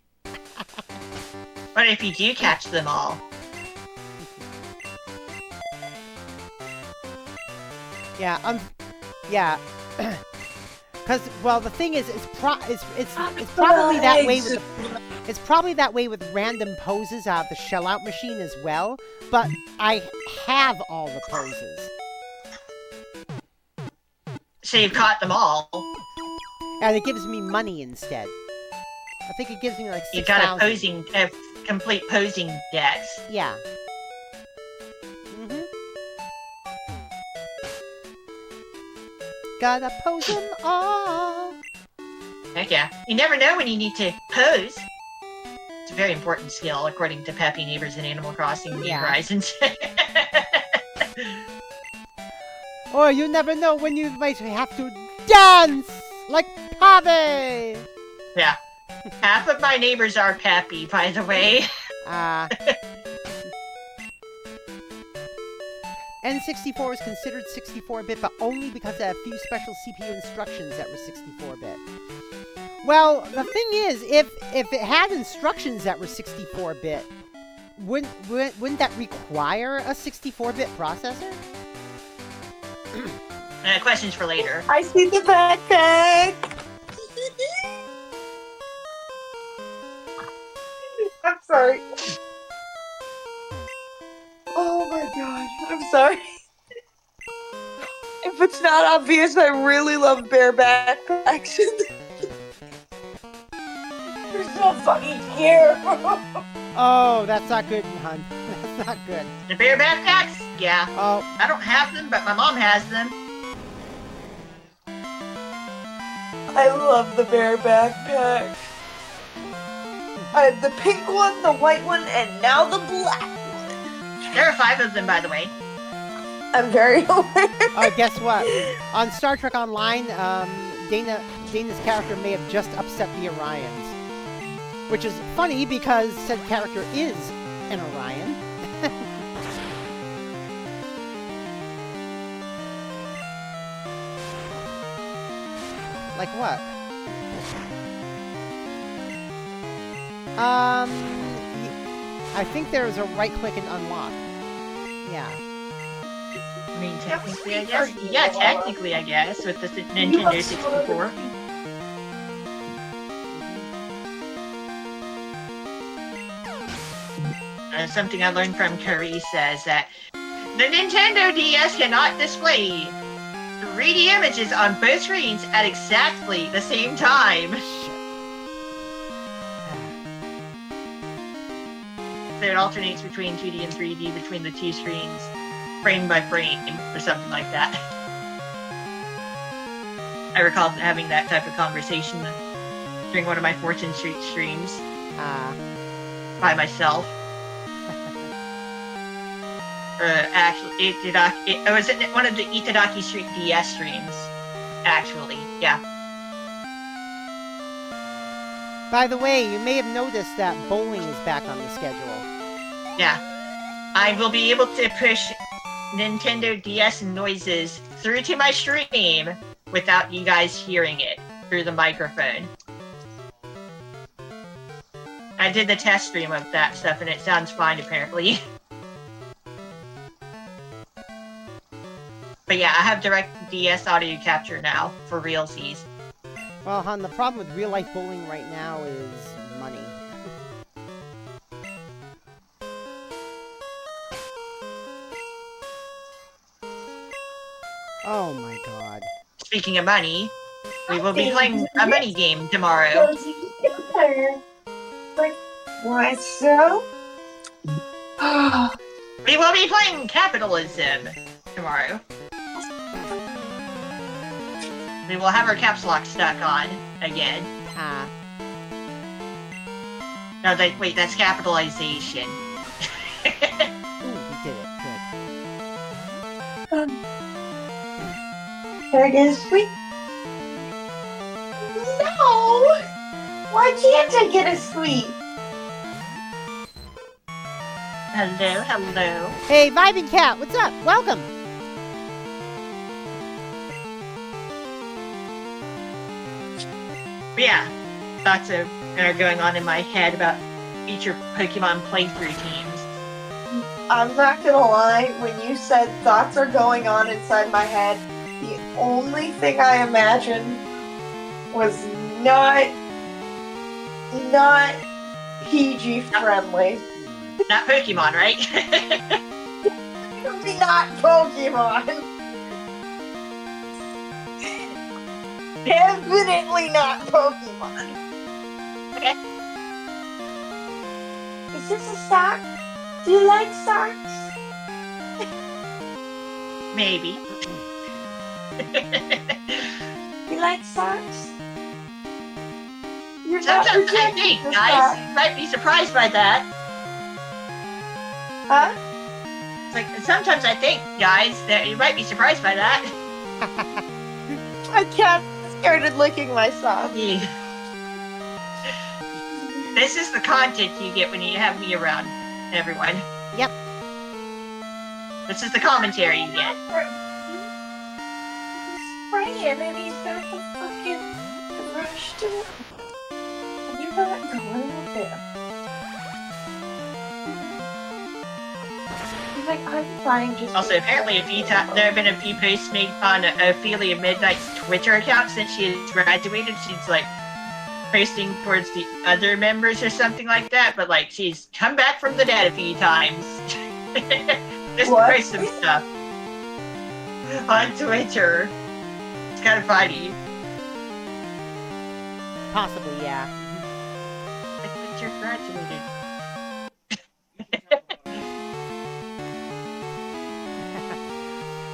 What if you do catch them all? Yeah, yeah. Because, well, the thing is, it's probably that way with it's probably that way with random poses out of the shell-out machine as well, but I have all the poses. So you've caught them all. And it gives me money instead. I think it gives me like 6,000. You got a complete posing dex. Yeah. Gotta pose them all. Heck yeah. You never know when you need to pose. It's a very important skill, according to Peppy Neighbors in Animal Crossing New Horizons. Or you never know when you might have to dance like Pabe. Yeah. Half of my neighbors are Peppy, by the way. N64 is considered 64-bit, but only because it had a few special CPU instructions that were 64-bit. Well, the thing is, if it had instructions that were 64-bit, wouldn't that require a 64-bit processor? Questions for later. I see the backpack. I'm sorry. Oh my god, I'm sorry. If it's not obvious, I really love bear backpacks. They're so fucking cute. Oh, that's not good, hun. That's not good. The bear backpacks? Yeah. Oh. I don't have them, but my mom has them. I love the bear backpack. I have the pink one, the white one, and now the black one. There are 5 of them, by the way. I'm very aware. Oh, guess what? On Star Trek Online, Dana's character may have just upset the Orions. Which is funny because said character is an Orion. Like what? I think there's a right click and unlock. Yeah. I mean, technically, I guess. Yeah, technically, I guess, with the Nintendo 64. Something I learned from Curry says that the Nintendo DS cannot display 3D images on both screens at exactly the same time. so it alternates between 2D and 3D between the two screens, frame by frame, or something like that. I recall having that type of conversation during one of my Fortune Street streams by myself. Actually, it was in one of the Itadaki Street DS streams. Actually, yeah. By the way, you may have noticed that bowling is back on the schedule. Yeah. I will be able to push Nintendo DS noises through to my stream without you guys hearing it through the microphone. I did the test stream of that stuff and it sounds fine apparently. But yeah, I have direct DS audio capture now for realsies. Well, hon, the problem with real-life bowling right now is money. Oh my god. Speaking of money, we will be playing a money game tomorrow. Why so? We will be playing capitalism tomorrow. We will have our caps lock stuck on again. No, wait, that's capitalization. Ooh, we did it. Good. Can I get a sweet? No! Why can't I get a sweet? Hello, hello. Hey, Vibing Cat, what's up? Welcome! But yeah, thoughts are going on in my head about future Pokemon playthrough teams. I'm not gonna lie, when you said thoughts are going on inside my head, the only thing I imagined was not PG friendly. Not Pokemon, right? Not Pokemon. Definitely not Pokemon. Okay. Is this a sock? Do you like socks? Maybe. You like socks? You're Sometimes not I think, guys, you might be surprised by that. Huh? It's like, sometimes I think, guys, that you might be surprised by that. My cat started licking my sock. Yeah. This is the content you get when you have me around, everyone. Yep. This is the commentary you get. He's spraying and he's got the fucking brush to it. And you're not going with him. He's like, I'm fine, just... Also, apparently there have been a few posts made on Ophelia Midnight's Twitter account since she has graduated. She's like posting towards the other members or something like that, but like she's come back from the dead a few times. Just to post some stuff on Twitter. It's kind of funny. Possibly, yeah. Like, but you're graduated.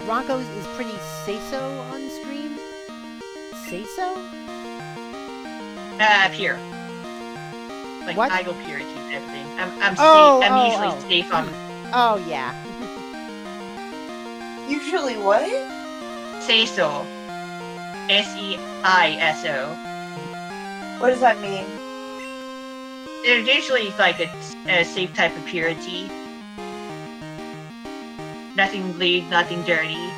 Broncos is pretty say-so on stream? Say-so? Pure. Like What? idle purity and everything. I'm Oh, safe. I'm oh, usually oh. safe on Oh, yeah. Usually what? Seiso. S-E-I-S-O. What does that mean? They're usually like a safe type of purity. Nothing bleed, nothing dirty.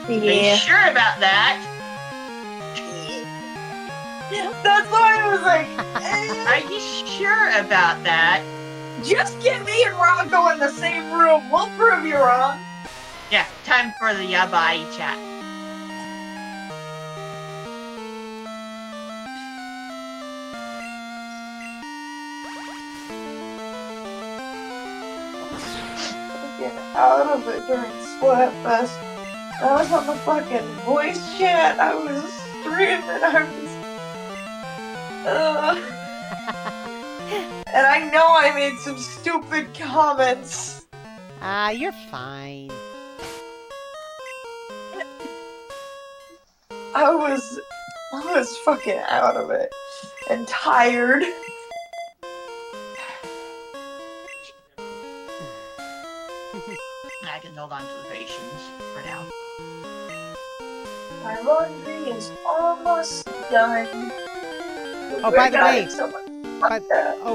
Are you sure about that? That's why I was like, Are you sure about that? just get me and Ronko in the same room. We'll prove you wrong. Yeah, time for the yabai chat. Get out of it during Splatfest. I was on the fucking voice chat. I was streaming. I was. And I know I made some stupid comments. You're fine. I was fucking out of it. And tired. I can hold on to the patience for now. My laundry is almost done. Oh, by the way, So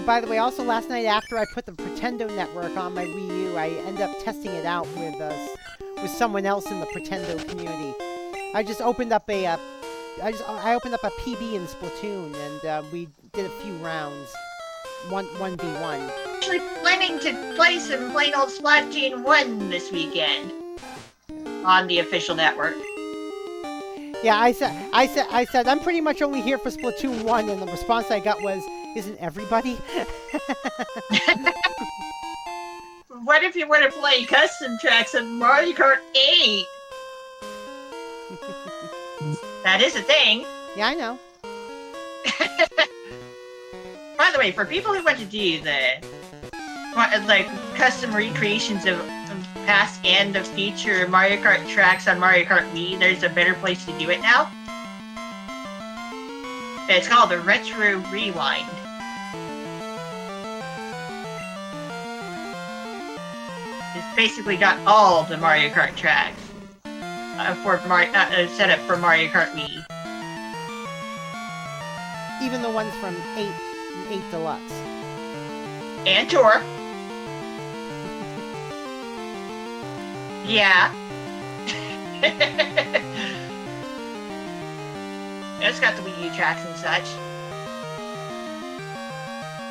by the way, also last night after I put the Pretendo network on my Wii U, I ended up testing it out with someone else in the Pretendo community. I just opened up I opened up a PB in Splatoon, and we did a few rounds, 1v1. Actually planning to play some plain old Splatoon 1 this weekend on the official network. Yeah, I said I'm pretty much only here for Splatoon 1, and the response I got was, "Isn't everybody?" What if you want to play custom tracks on Mario Kart 8? That is a thing. Yeah, I know. By the way, for people who want to do like custom recreations of past and of future Mario Kart tracks on Mario Kart Wii, there's a better place to do it now. It's called the Retro Rewind. It's basically got all the Mario Kart tracks set up for Mario Kart Wii. Even the ones from 8 Deluxe. And Tour. Yeah. It's got the Wii U tracks and such.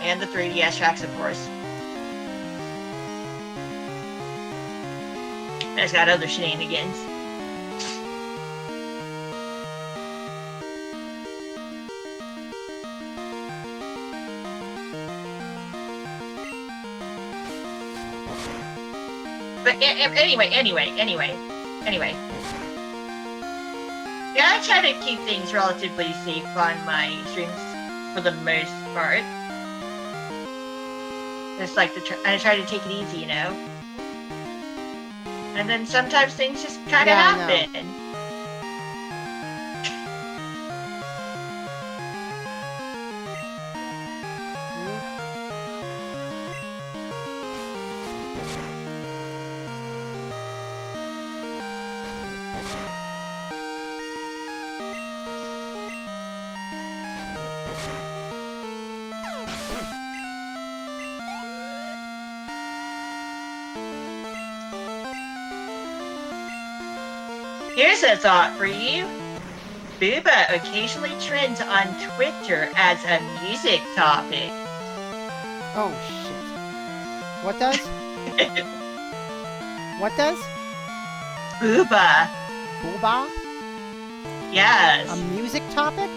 And the 3DS tracks, of course. And it's got other shenanigans. But anyway. Yeah, I try to keep things relatively safe on my streams for the most part. Just like I try to take it easy, you know. And then sometimes things just kind of happen. Here's a thought for you. Booba occasionally trends on Twitter as a music topic. Oh, shit. What does? What does? Booba. Booba? Yes. A music topic?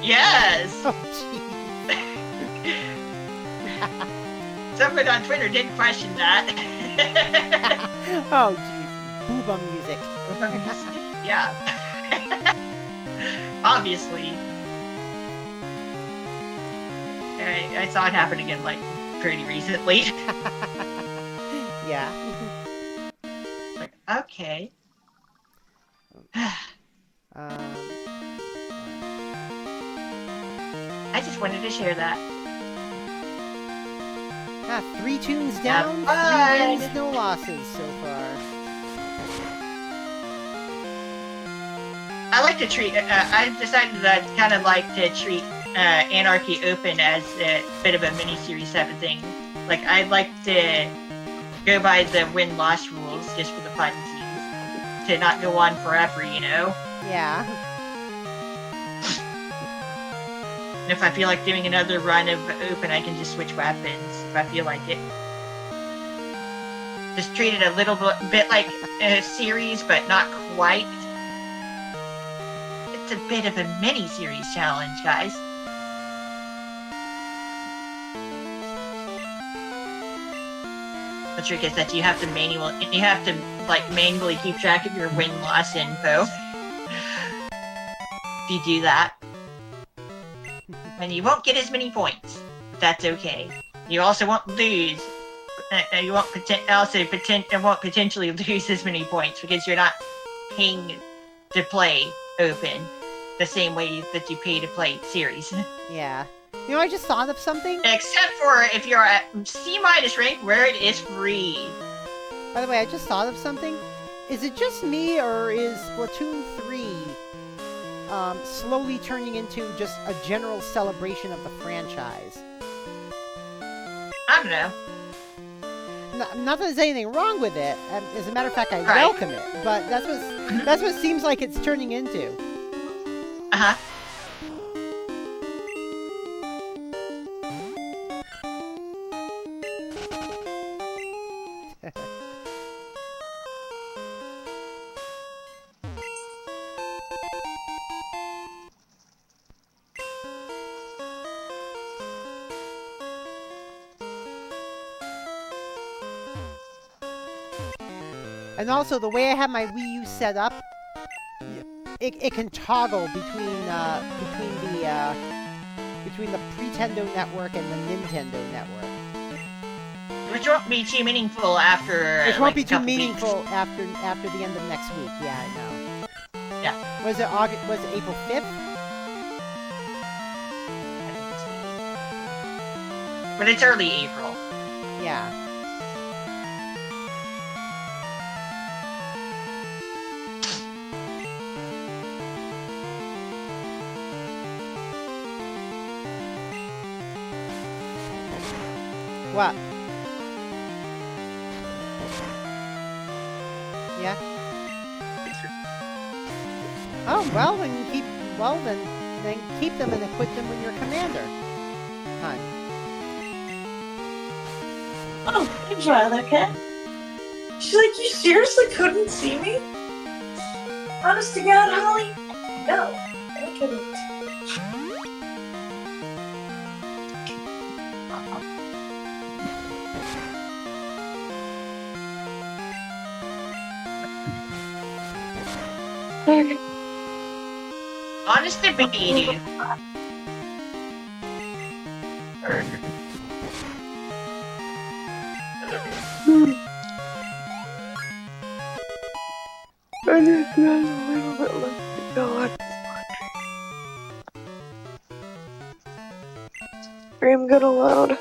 Yes. Oh, jeez. Someone on Twitter did question that. Oh, jeez. Booba music. Yeah. Obviously. I saw it happen again, like, pretty recently. Yeah. Like, okay. I just wanted to share that. 3 tunes down, 3 wins, no losses so far. I like to treat, I've decided that I'd kind of like to treat Anarchy Open as a bit of a mini-series type of thing. Like, I'd like to go by the win-loss rules just for the funsies. To not go on forever, you know? Yeah. And if I feel like doing another run of Open, I can just switch weapons if I feel like it. Just treat it a little bit like a series, but not quite. It's a bit of a mini-series challenge, guys. The trick is that you have to manually keep track of your win-loss info. If you do that. And you won't get as many points. That's okay. You also won't lose. You won't potentially lose as many points because you're not paying to play open the same way that you pay to play series. Yeah. You know, I just thought of something. Except for if you're at C- rank where it is free. By the way, I just thought of something. Is it just me, or is Splatoon 3 slowly turning into just a general celebration of the franchise? I don't know. Not that there's anything wrong with it. As a matter of fact, I welcome it. But that's what it seems like it's turning into. Uh-huh. And also, the way I have my Wii U set up, it can toggle between the Pretendo network and the Nintendo network. Which won't be too meaningful after. Which won't be too couple meaningful weeks. after the end of next week. Yeah, I know. Yeah. Was it August? Was it April 5th? But it's early April. Yeah. What? Yeah. Oh well, then keep them and equip them with your commander. Hun. Oh, hey, Violet, okay? She's like, you seriously couldn't see me? Honest to God, Holly? No, I couldn't. Honest to be. I just got a little bit left to go on. Stream gonna load.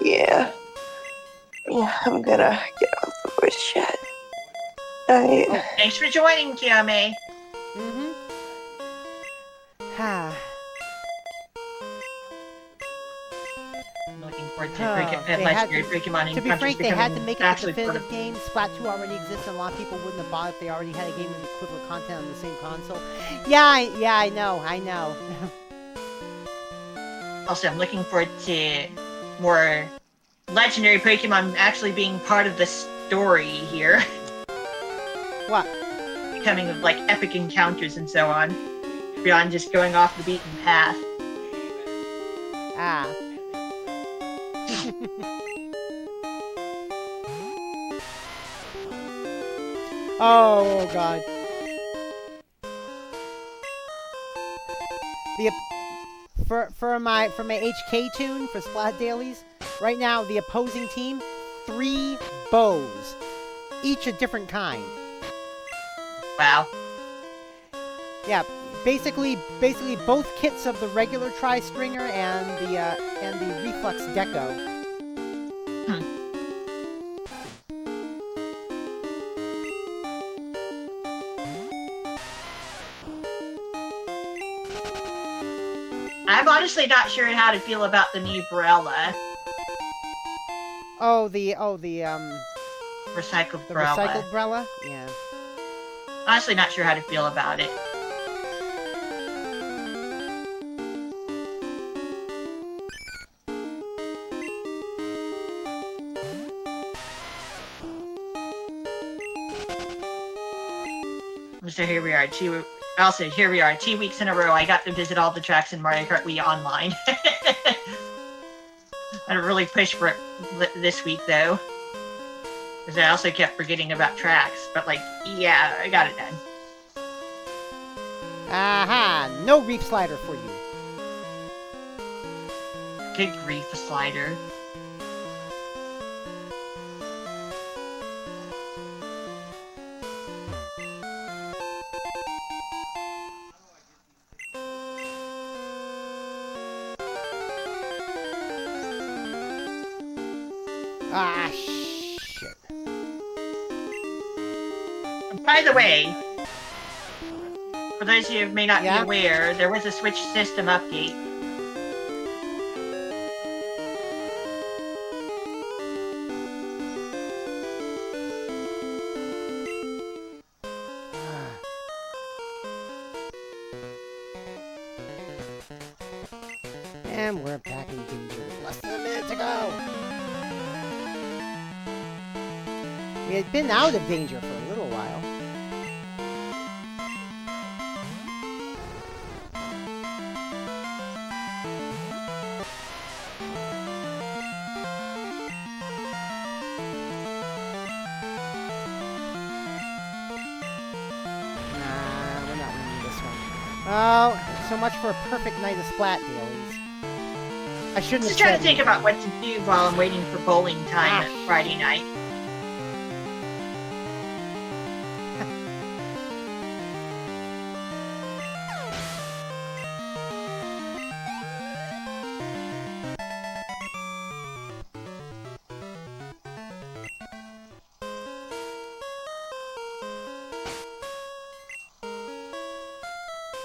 Yeah. Yeah, I'm gonna get off the voice chat. Thanks for joining, Kiame. Mm-hmm. Ha. I'm looking forward to They had Legendary Pokemon. To be frank, they had to make it a actually definitive game. Splat 2 already exists, and a lot of people wouldn't have bought it if they already had a game with equivalent content on the same console. Yeah, I know. Also, I'm looking forward to more Legendary Pokemon actually being part of the story here. What? Becoming like epic encounters and so on. Beyond just going off the beaten path. Ah. Oh god. For my HK tune for Splat Dailies, right now the opposing team, 3 bows, each a different kind. Wow. Yeah, basically both kits of the regular Tri-Stringer and the Reflux Deco. I'm honestly not sure how to feel about the new Barella. The Recycled the Barella. recycled Brella? Yeah. Honestly not sure how to feel about it. So here we are, here we are, 2 weeks in a row. I got to visit all the tracks in Mario Kart Wii Online. I really pushed for it this week, though. Because I also kept forgetting about tracks. But, like, yeah, I got it done. Aha! No Reef Slider for you. Good grief, a slider. Ah, shit. By the way, for those of you who may not Yeah? be aware, there was a Switch system update. And we're back in danger with less than a minute to go. We had been out of danger for a little while. Nah, we're not winning this one. Oh, so much for a perfect night of Splat dailies. I shouldn't have Just trying said to think about what to do while I'm waiting for bowling time Ah. Friday night.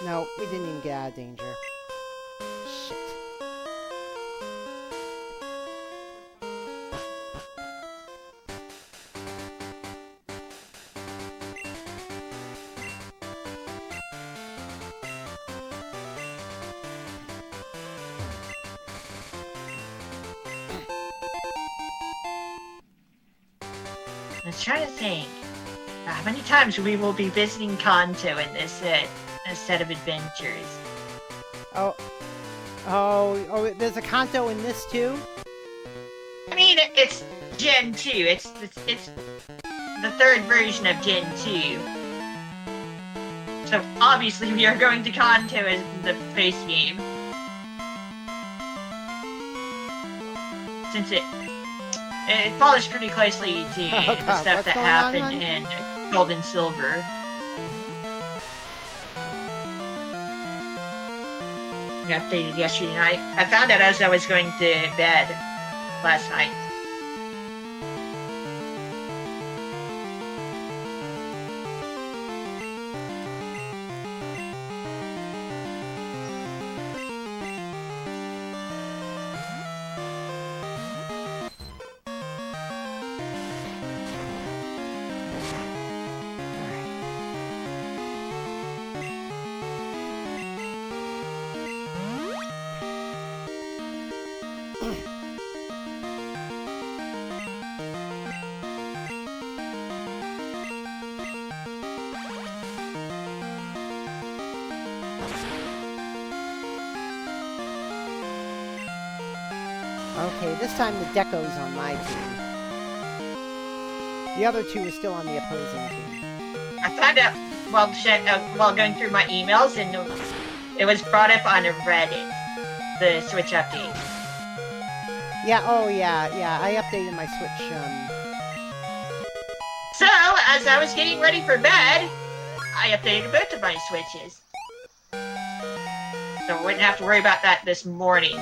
No, we didn't even get out of danger. Shit. I was trying to think how many times we will be visiting Kanto in this set of adventures. Oh, there's a Kanto in this too? I mean, it's Gen 2. It's the third version of Gen 2. So obviously we are going to Kanto as the base game. Since it follows pretty closely to the stuff What's that going on, happened hon? in Gold and Silver. I updated yesterday night. I found out as I was going to bed last night. Okay, this time the Deco's on my team. The other two are still on the opposing team. I found out while going through my emails, and it was brought up on a Reddit, the Switch update. Yeah, oh yeah, I updated my Switch, So, as I was getting ready for bed, I updated both of my Switches. So I wouldn't have to worry about that this morning.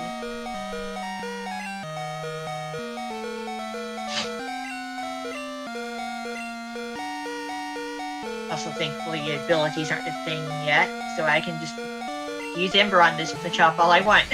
Also, thankfully, abilities aren't a thing yet, so I can just use Ember on this Switch off all I want.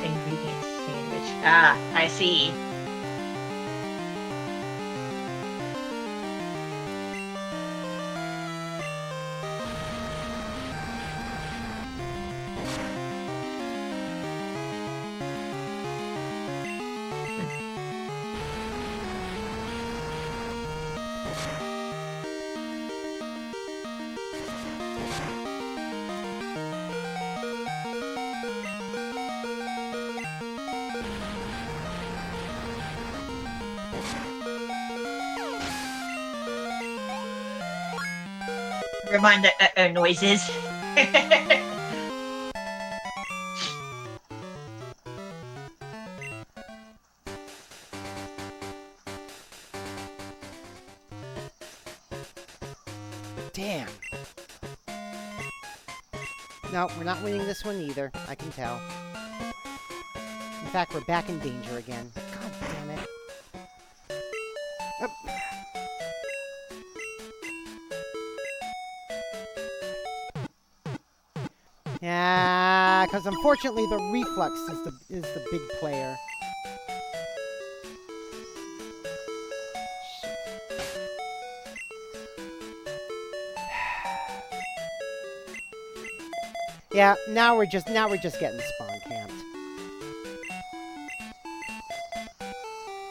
Ingredients sandwich. Ah, I see. remind the noises. Damn. No, we're not winning this one either. I can tell. In fact, we're back in danger again. God damn it. Up. Yeah, because unfortunately the reflux is the big player. Yeah, now we're just getting spawn camped.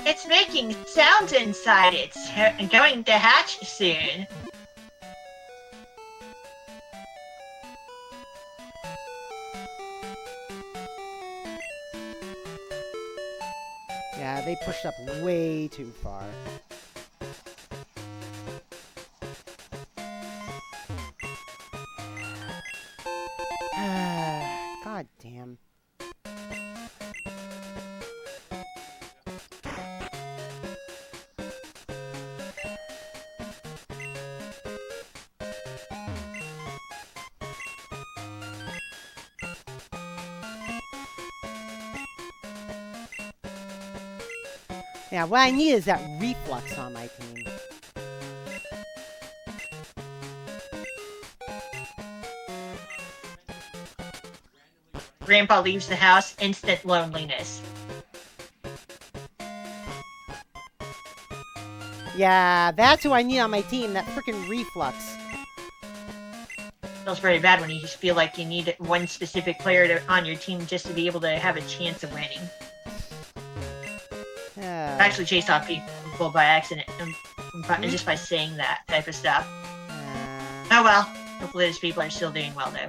It's making sounds inside. It's going to hatch soon. Yeah, they pushed up way too far. God damn. Yeah, what I need is that reflux on my team. Grandpa leaves the house, instant loneliness. Yeah, that's who I need on my team, that freaking reflux. Feels very bad when you just feel like you need one specific player on your team just to be able to have a chance of winning. I actually chased off people by accident, just by saying that type of stuff. Oh well, hopefully those people are still doing well though.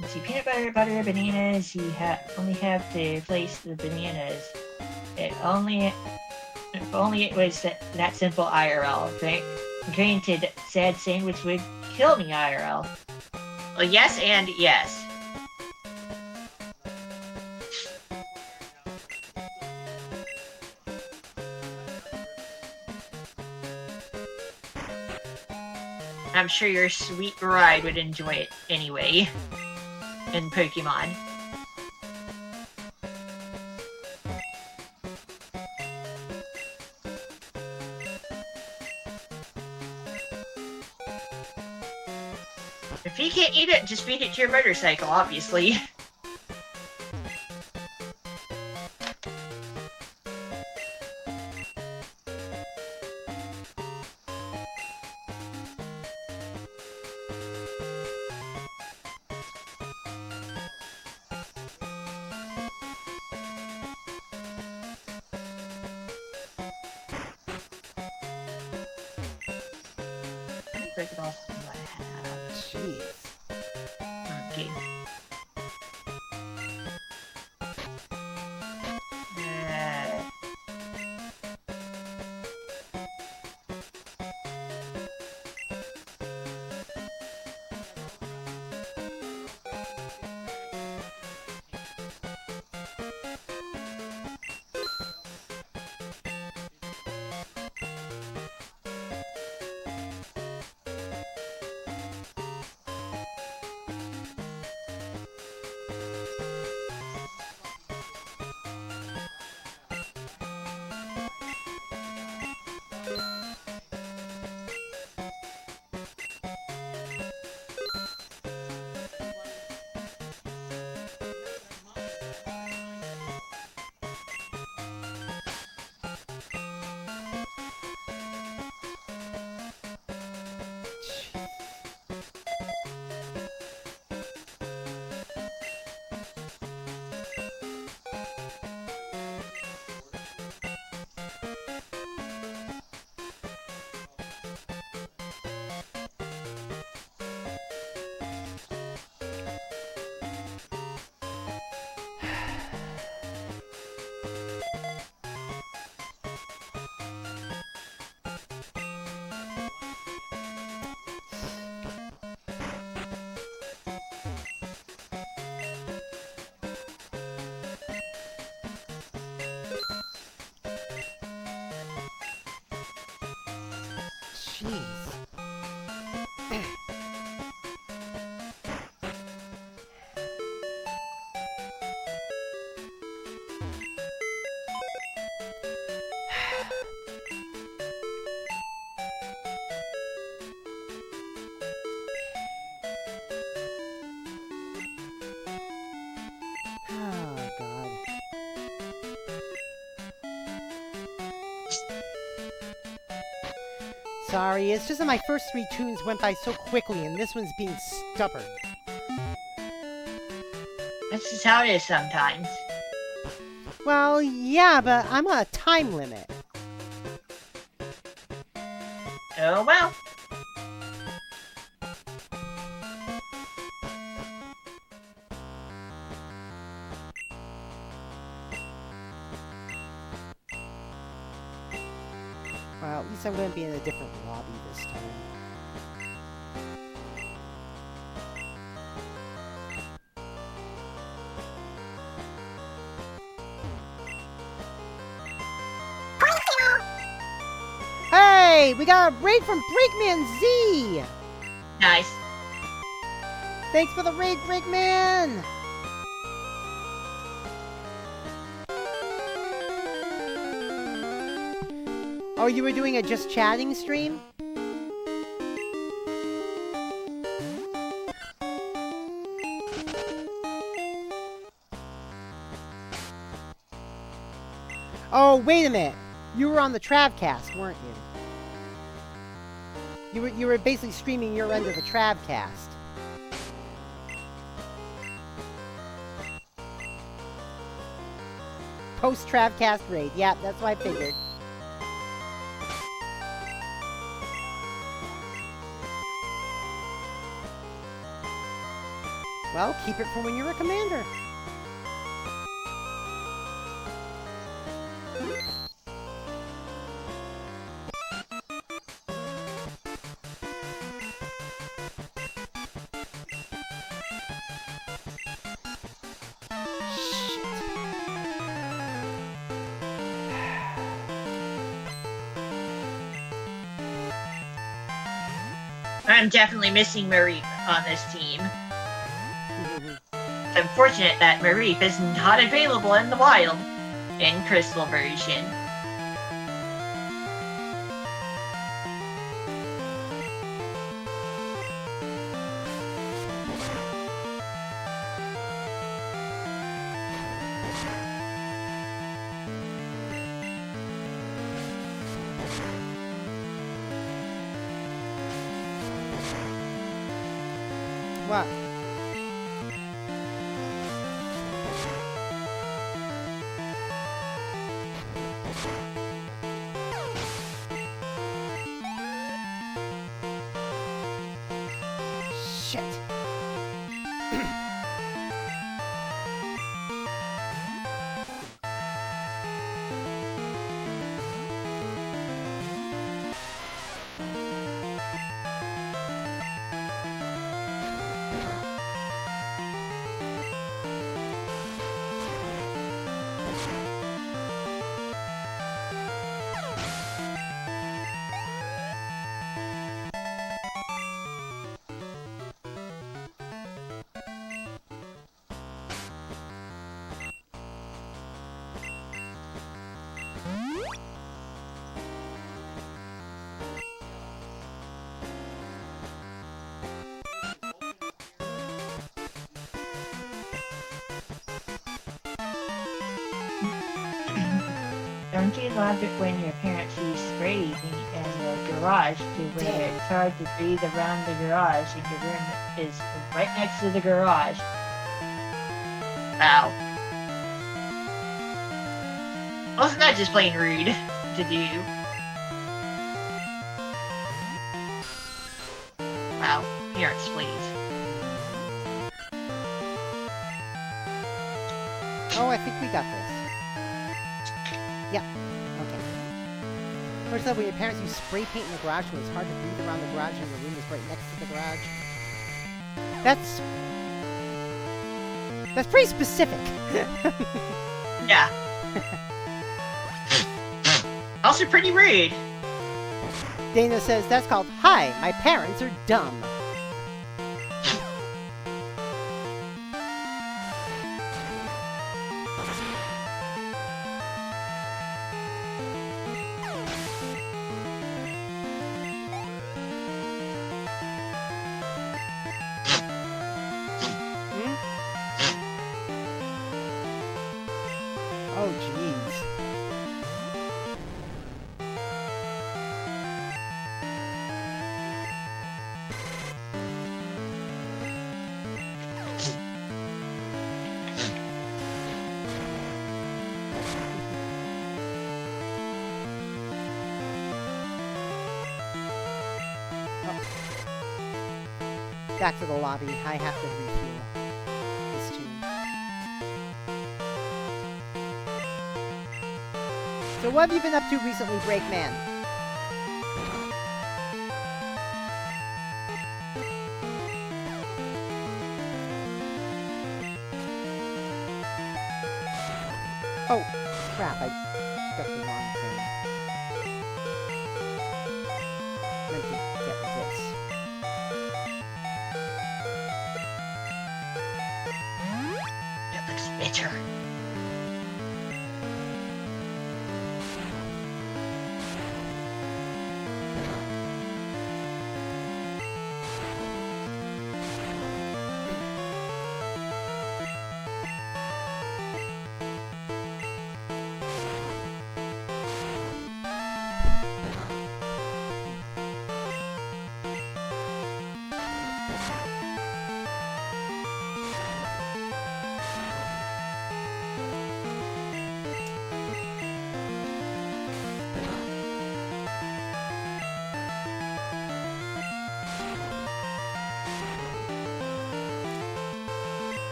Let's see, peanut butter, bananas. You only have to place the bananas. If only it was that simple IRL. Granted, sad sandwich would kill me IRL. Well, yes and yes. I'm sure your sweet bride would enjoy it anyway. In Pokemon. If you can't eat it, just feed it to your motorcycle, obviously. Break it off what I have. Jeez. Okay. Jeez. Oh, God. Sorry, it's just that my first 3 tunes went by so quickly, and this one's being stubborn. This is how it is sometimes. Well, yeah, but I'm on a time limit. Oh well. Well, at least I'm going to be in a different lobby this time. Hey, we got a raid from Breakman Z! Nice. Thanks for the raid, Breakman! Oh, you were doing a just chatting stream? Oh, wait a minute. You were on the Travcast, weren't you? You were basically streaming your end of the Travcast. Post Travcast raid. Yep, that's what I figured. Well, keep it for when you're a commander. I'm definitely missing Mareep on this team. It's unfortunate that Mareep is not available in the wild in Crystal version. What? Shit. Don't you love it when your parents use spray paint in the garage to where it's hard to breathe around the garage and your room is right next to the garage? Wow. Wasn't that just plain rude to do? Wow, parents, please. Oh, I think we got this. Yeah. Okay. First off, when your parents use spray paint in the garage when it's hard to breathe around the garage and the room is right next to the garage. That's pretty specific. Yeah. Also pretty rude. Dana says, that's called, hi, my parents are dumb. Oh, jeez. Back to the lobby. I have to refuel this tune. So what have you been up to recently, Breakman? Oh, crap, I got the wrong thing. Meant to get this. It looks bitter.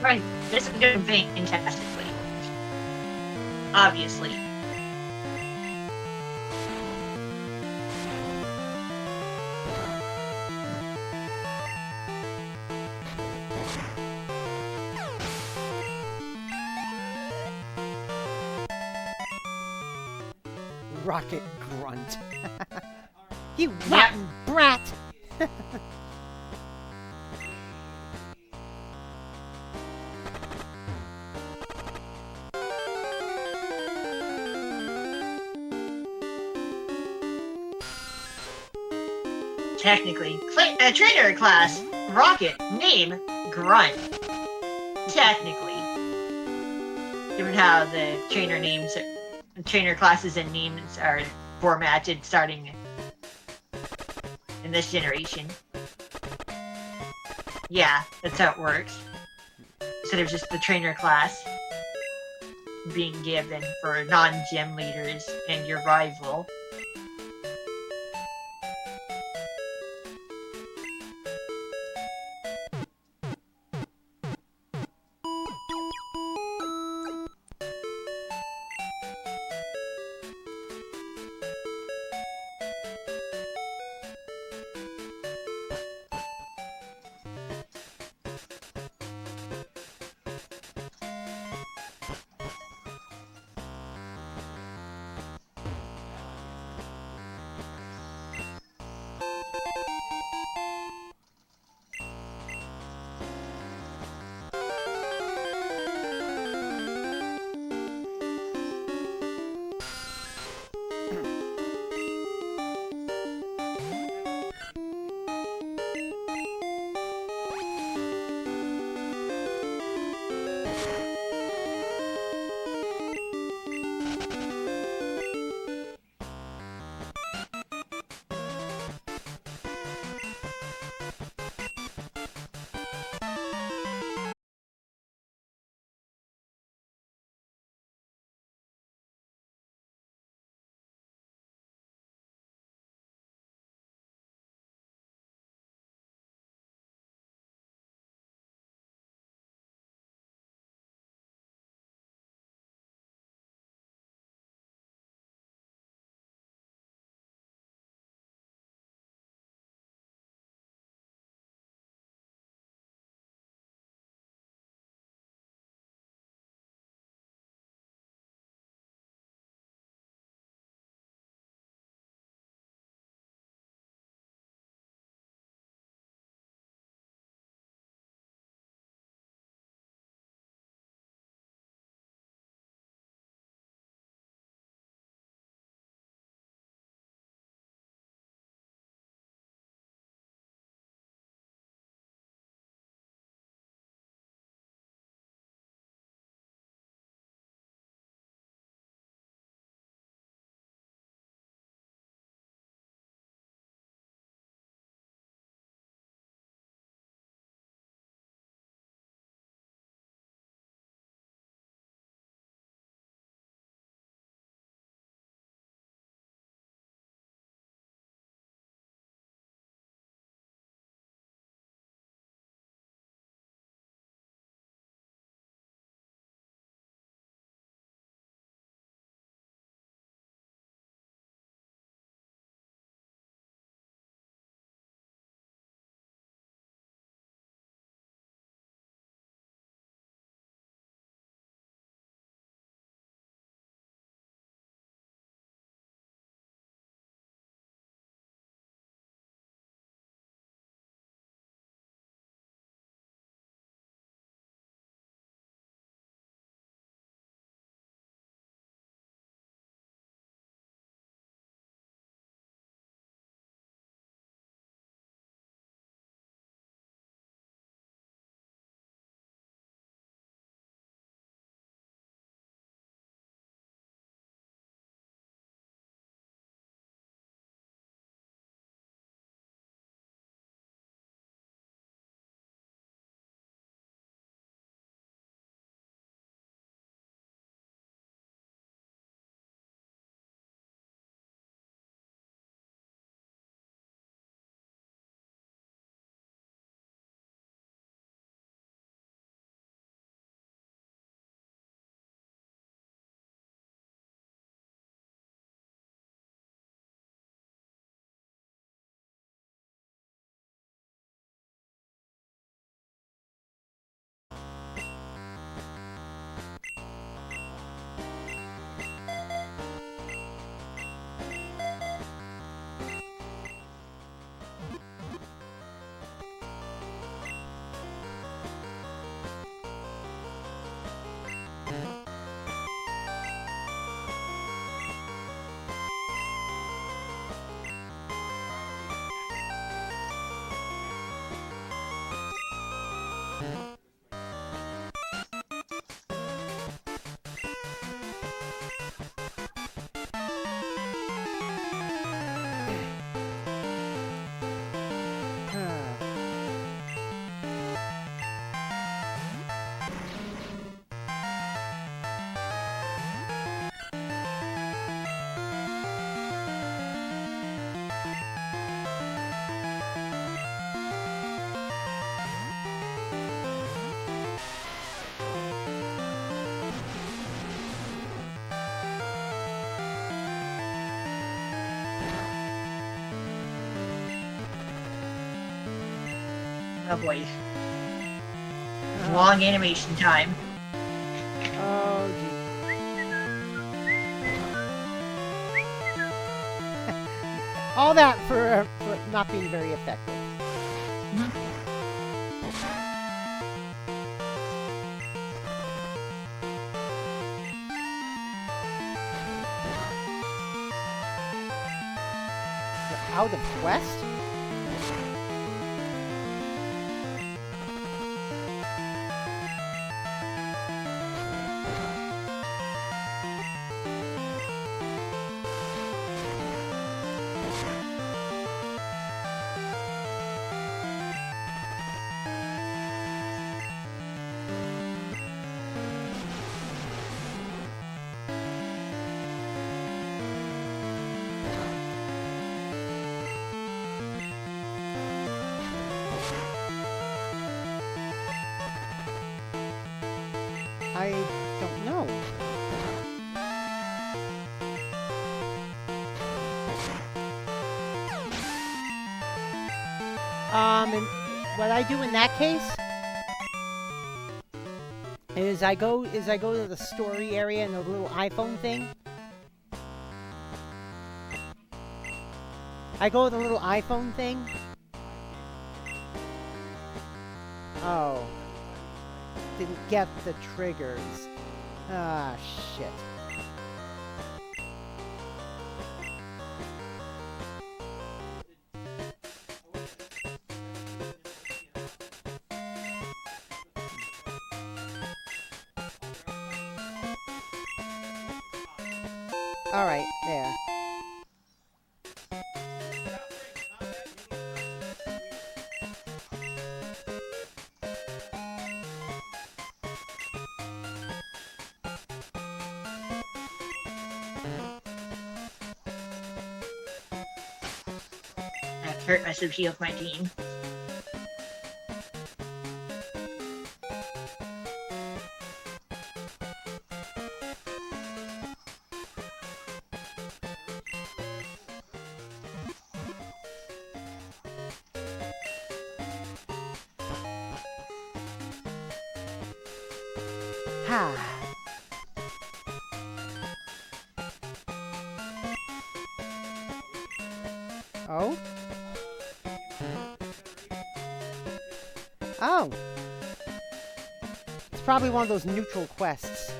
Right, this is doing fantastically. Obviously. Rocket grunt. You rotten brat! Technically, trainer class, Rocket, name, Grunt. Technically. Given how the trainer classes and names are formatted starting in this generation. Yeah, that's how it works. Instead of just the trainer class being given for non-gym leaders and your rival. Oh boy. Long animation time. Oh, gee. All that for not being very effective. We're out of quest? I don't know. And what I do in that case is I go to the story area and the little iPhone thing. I go to the little iPhone thing. Oh. Didn't get the triggers. Ah, shit. Alright, there. I've hurt my sushi of my team. Ha. Oh? Oh! It's probably one of those neutral quests.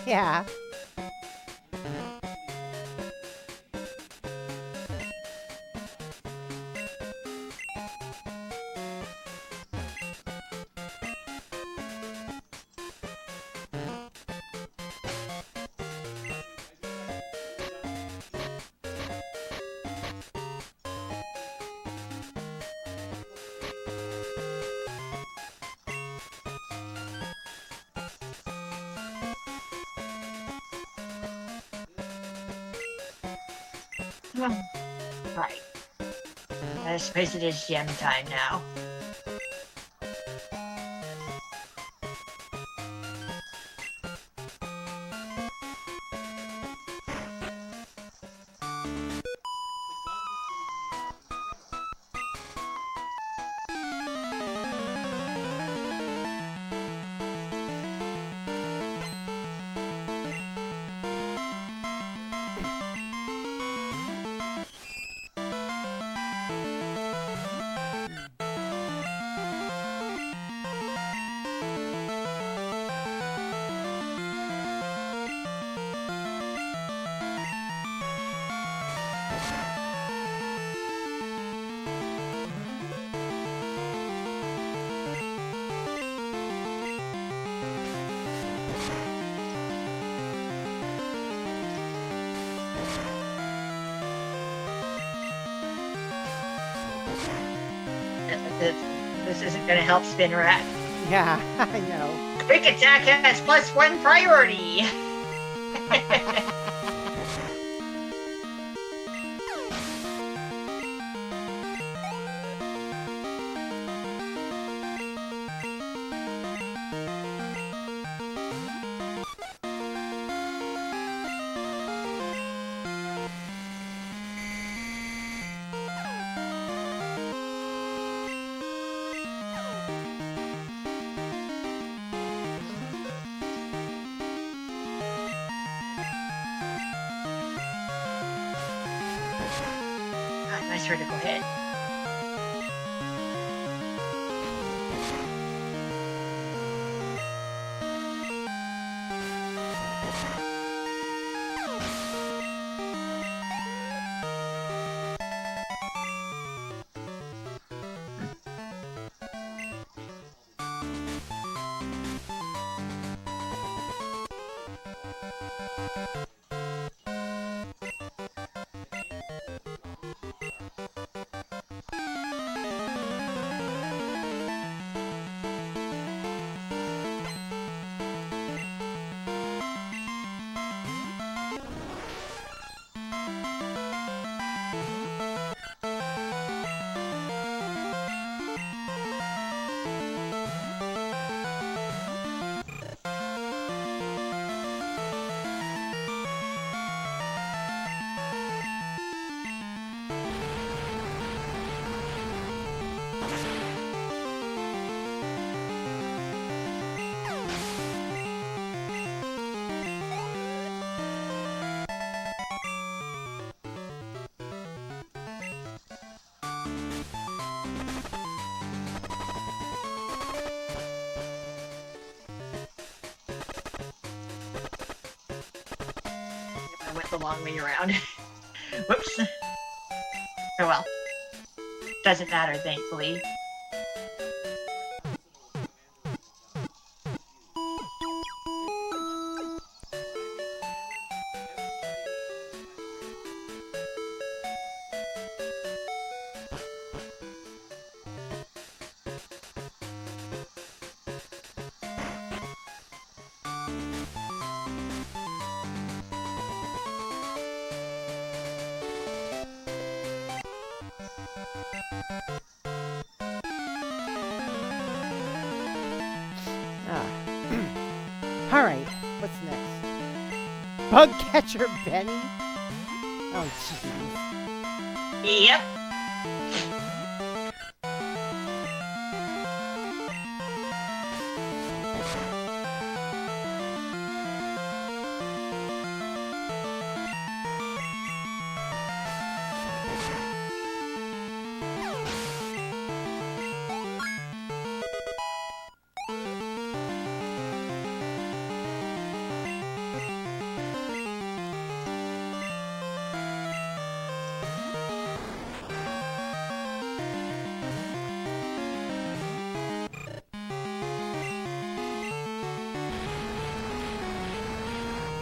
Yeah. Right. I suppose it is gem time now. This isn't gonna help Spinrack. Yeah, I know. Quick attack has +1 priority! Nice critical hit. I went the long way around. Whoops. Oh well. Doesn't matter, thankfully. Alright, what's next? Bug Catcher Benny? Oh, jeez. Yep.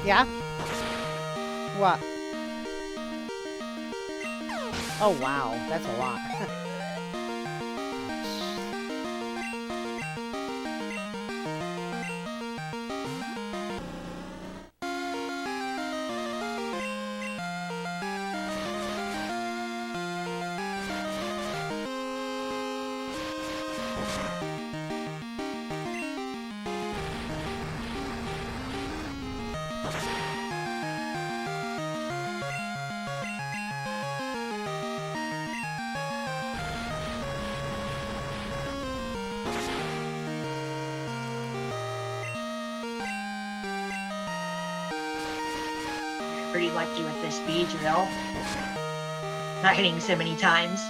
Yeah? What? Oh, wow. That's a lot. Pretty lucky with this speed, you know? Not hitting so many times.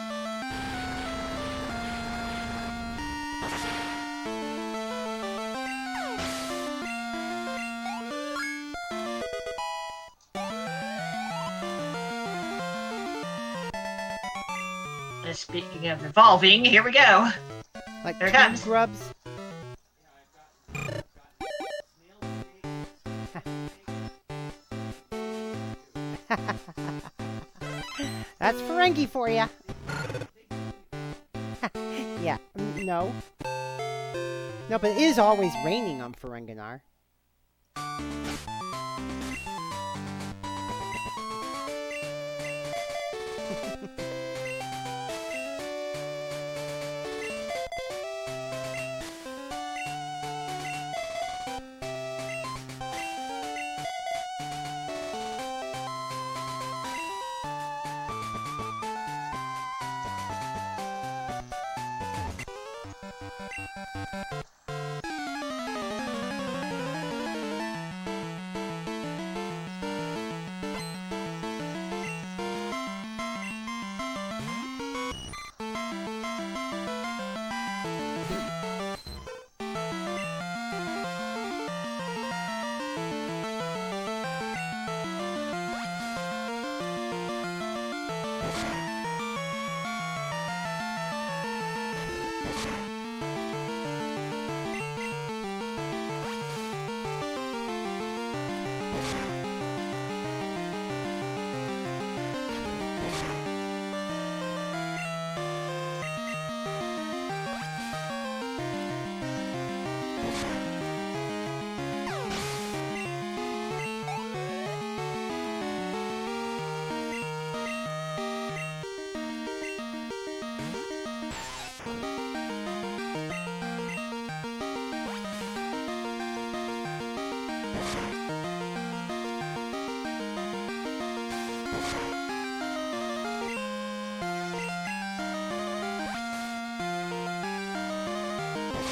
Speaking of evolving, here we go. Like There it Tomb comes. Grubs? That's Ferengi for ya. Yeah, no. No, but it is always raining on Ferenginar.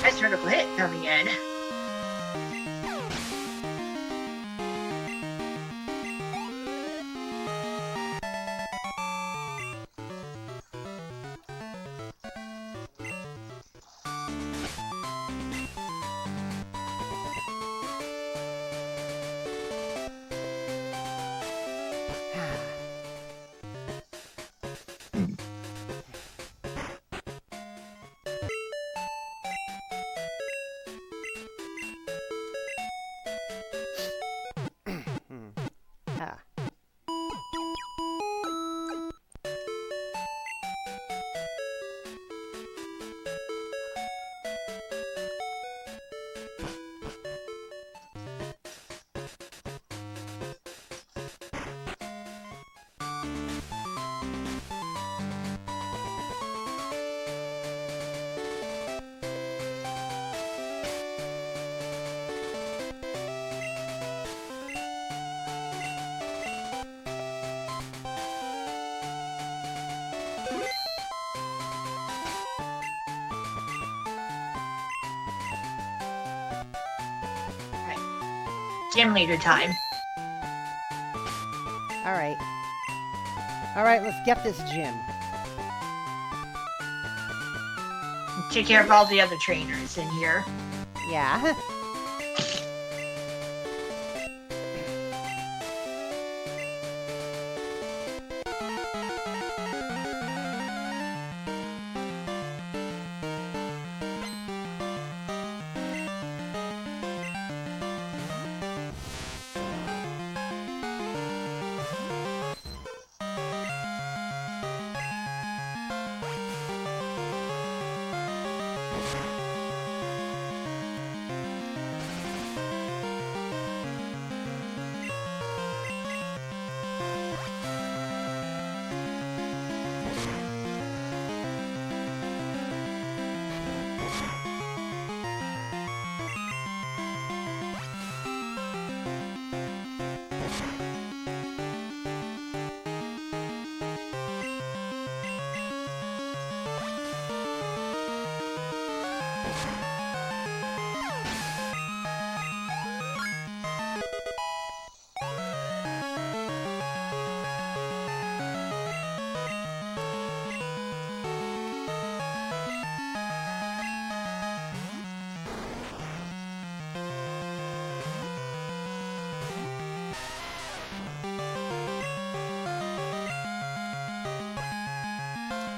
Nice vertical hit coming in. Ah. Gym leader time. Alright. Alright, let's get this gym. Take care of all the other trainers in here. Yeah.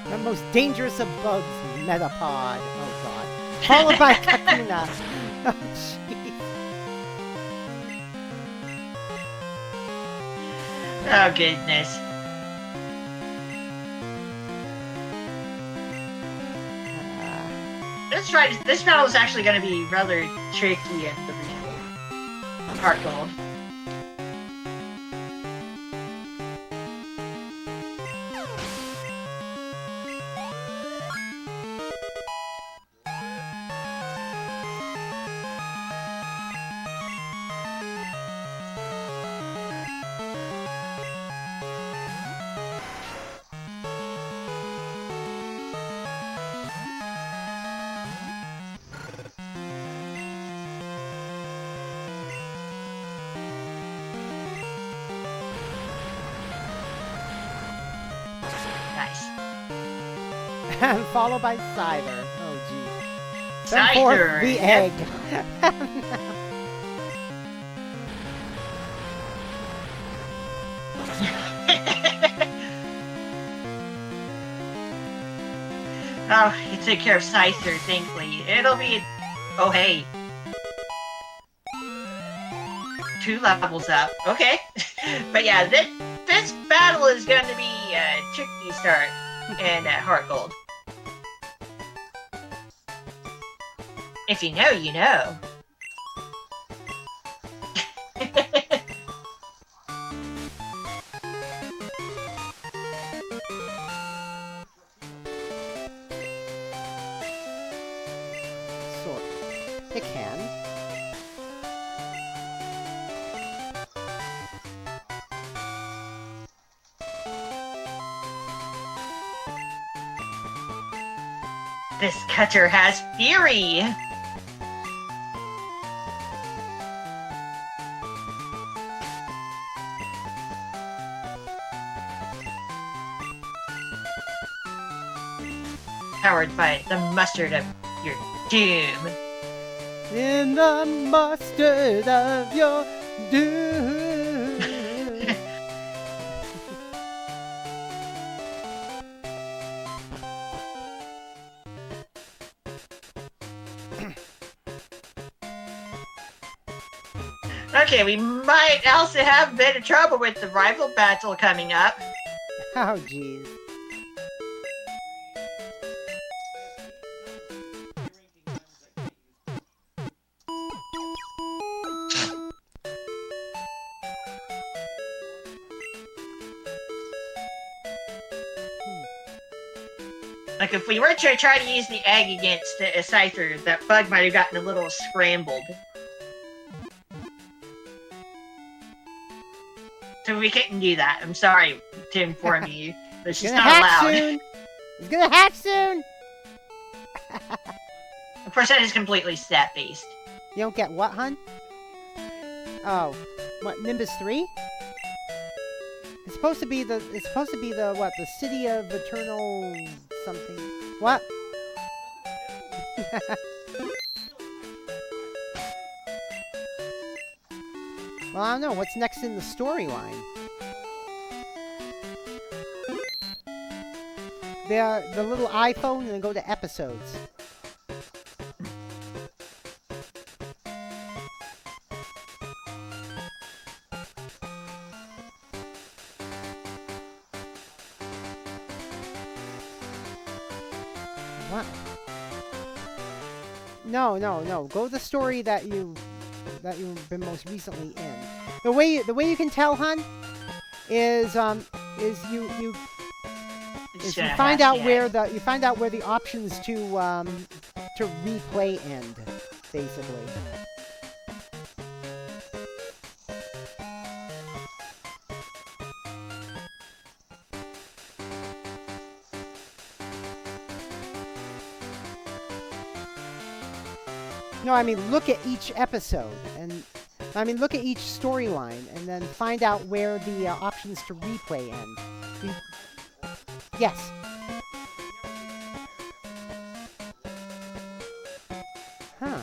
The most dangerous of bugs, Metapod. Oh god. Followed by Kakuna. Oh jeez. Oh goodness. This battle is actually going to be rather tricky in the remake. Heart Gold. Followed by Scyther. Oh geez. Send Scyther, forth the yep. egg. Oh, you take care of Scyther, thankfully. It'll be... Oh, hey. 2 levels up. Okay. But yeah, this battle is going to be a tricky start in Heart Gold. If you know, you know. Sort. It can. This cutter has fury! Powered by the mustard of your doom. In the mustard of your doom. Okay, we might also have a bit of trouble with the rival battle coming up. Oh, jeez. Like, if we were to try to use the egg against a Scyther, that bug might have gotten a little scrambled. So we couldn't do that. I'm sorry to inform you. It's just not allowed. Soon. He's gonna hack soon! Of course, that is completely stat-based. You don't get what, hun? Oh. What, Nimbus 3? It's supposed to be the, what, the City of Eternal something. What? Well, I don't know. What's next in the storyline? The little iPhone and then go to episodes. What? No. Go to the story that you've been most recently in. The way you can tell, hun, is you find out where the options to replay end, basically. No, I mean, look at each episode, and I mean, look at each storyline, and then find out where the options to replay end. Yes. Huh.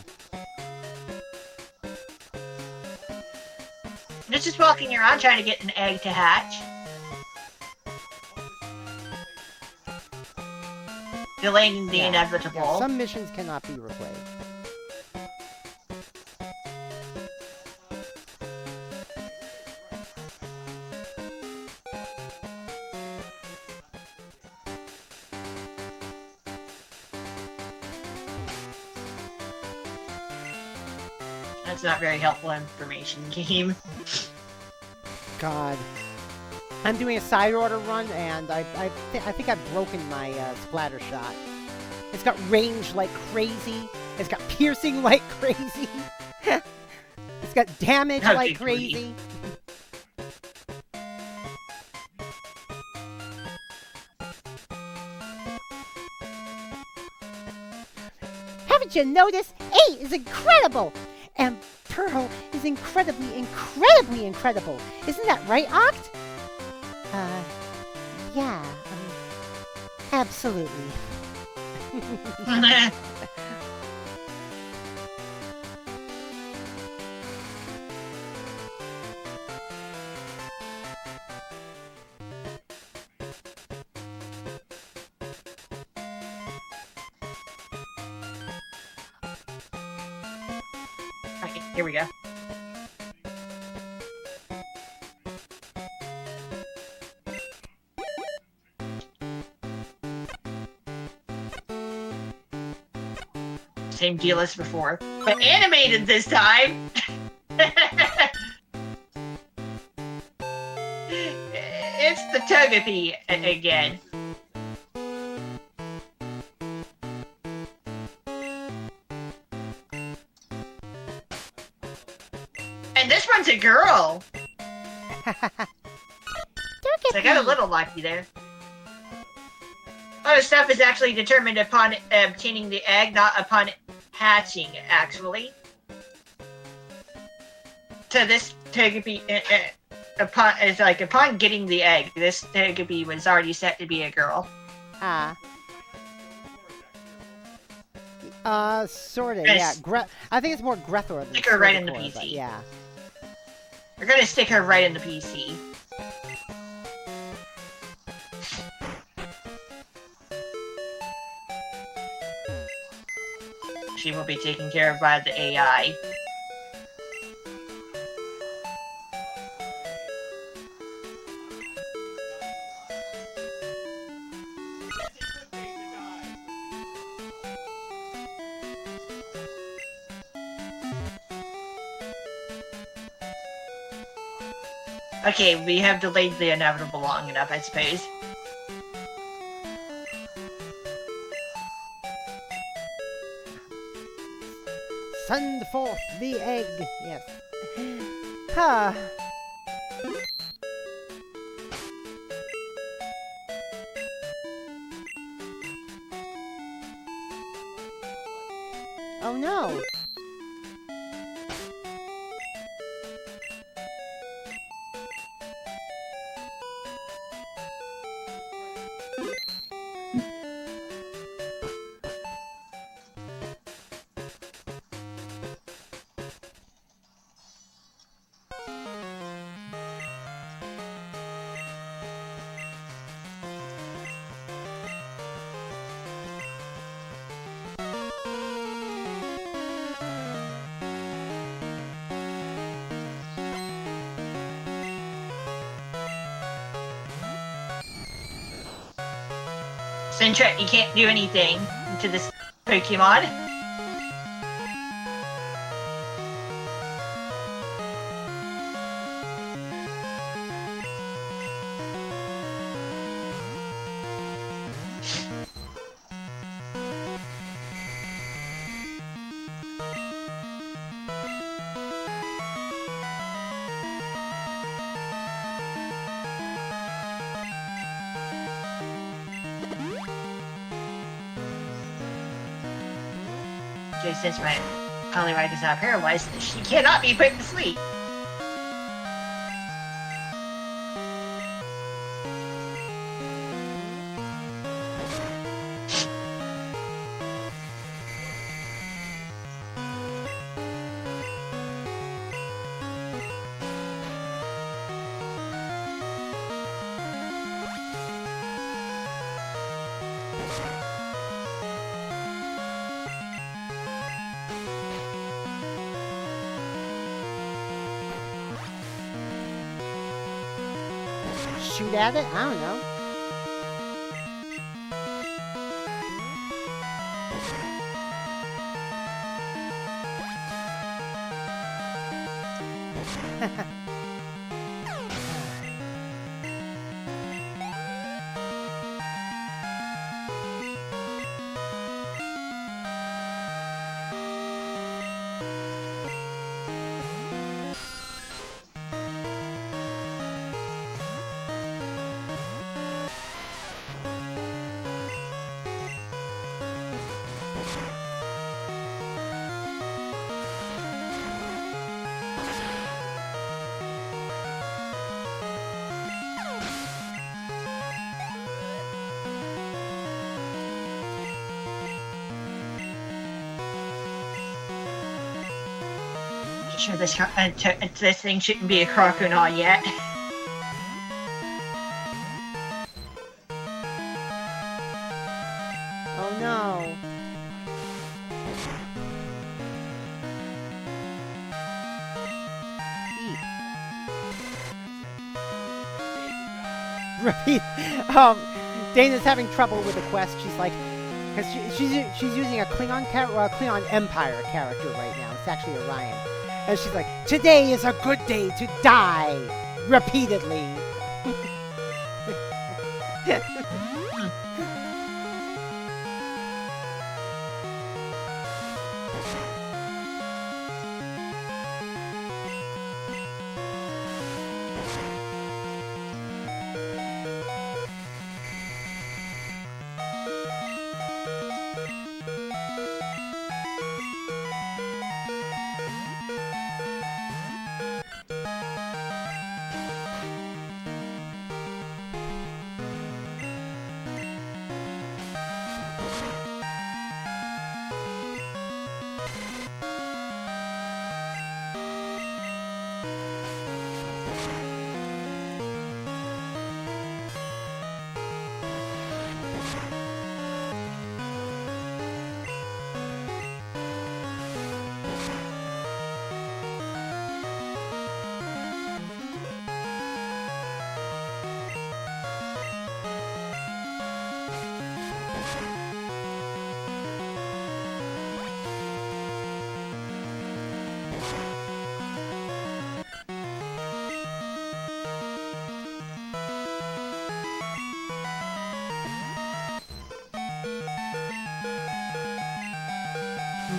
You're just walking around trying to get an egg to hatch. Delaying the inevitable. Yeah, some missions cannot be replayed. That's not very helpful information, game. God. I'm doing a side order run, and I think I've broken my splatter shot. It's got range like crazy. It's got piercing like crazy. It's got damage like crazy. Haven't you noticed? 8 is incredible! And Pearl is incredibly, incredibly incredible. Isn't that right, Oct? Yeah. Absolutely. Okay, here we go. same deal as before, but animated this time. It's the Togepi again. And this one's a girl. So I got a little lucky there. A lot of stuff is actually determined upon obtaining the egg, not upon hatching, actually. So this Togepi, upon getting the egg, this Togepi was already set to be a girl. Sorta, yeah. I think it's more Grethor than Stick her right in the Squirtle, PC. yeah. We're gonna stick her right in the PC. She will be taken care of by the AI. Okay, we have delayed the inevitable long enough, I suppose. Send forth the egg. Yes. Ha. Oh no. Sintra, you can't do anything to this Pokemon. Okay, since my Poliwag is now paralyzed, she cannot be put to sleep. Shoot at it? I don't know. Sure, this thing shouldn't be a Croconaw yet. Oh no. Right. Dana's having trouble with the quest. She's like, Because she's using a Klingon Klingon Empire character right now. It's actually Orion. And she's like, today is a good day to die! Repeatedly.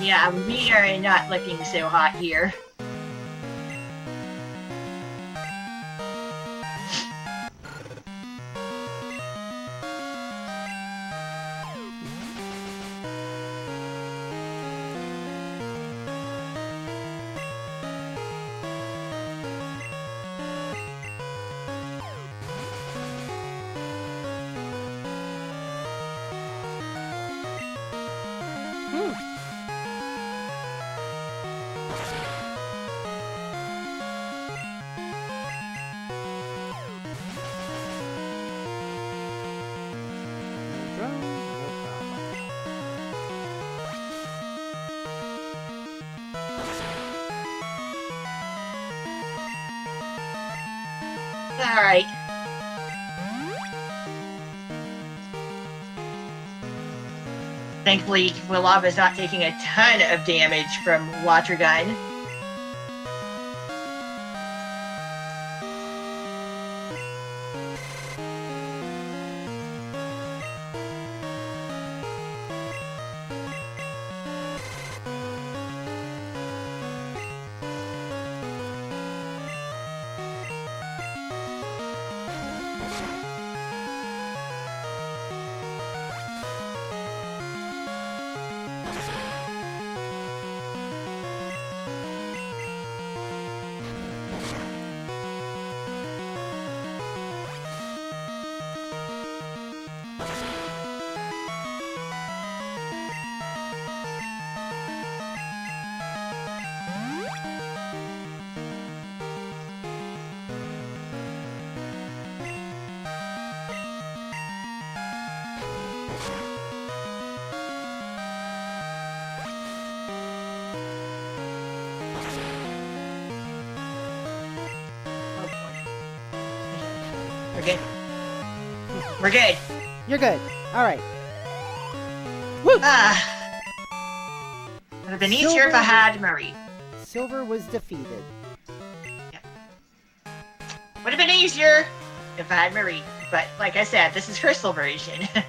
Yeah, we are not looking so hot here. Alright. Thankfully, Willava's not taking a ton of damage from Water Gun. We're good. We're good. You're good. All right. Woo! Would have been easier if I had Marie. Silver was defeated. Would have been easier if I had Marie. But like I said, this is Crystal version. Maybe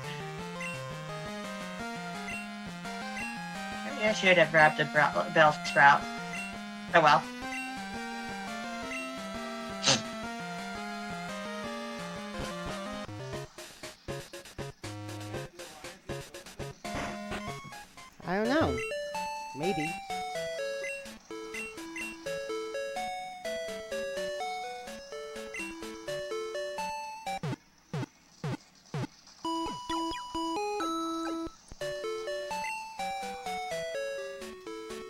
I should have grabbed a Bell Sprout. Oh well. I don't know. Maybe.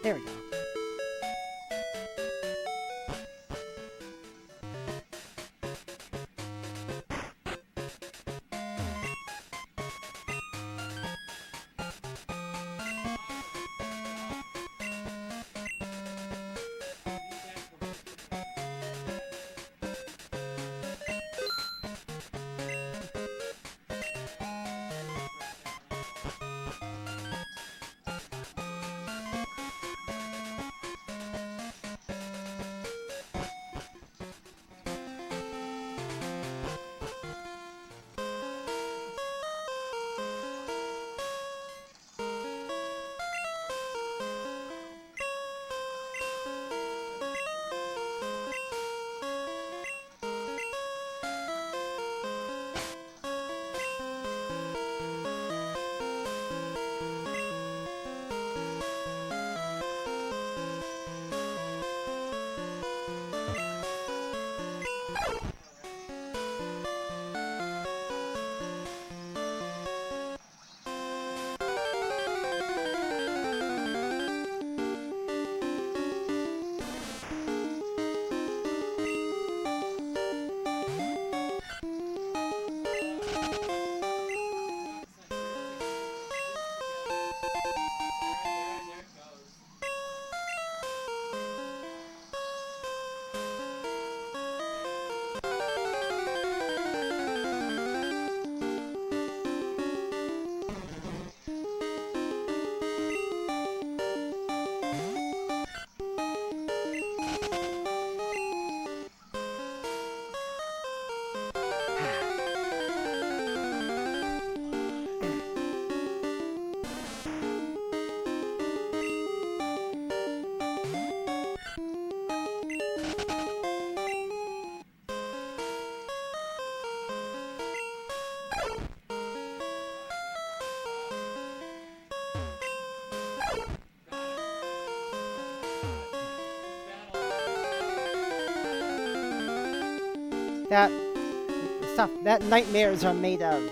There we go. That stuff that nightmares are made of.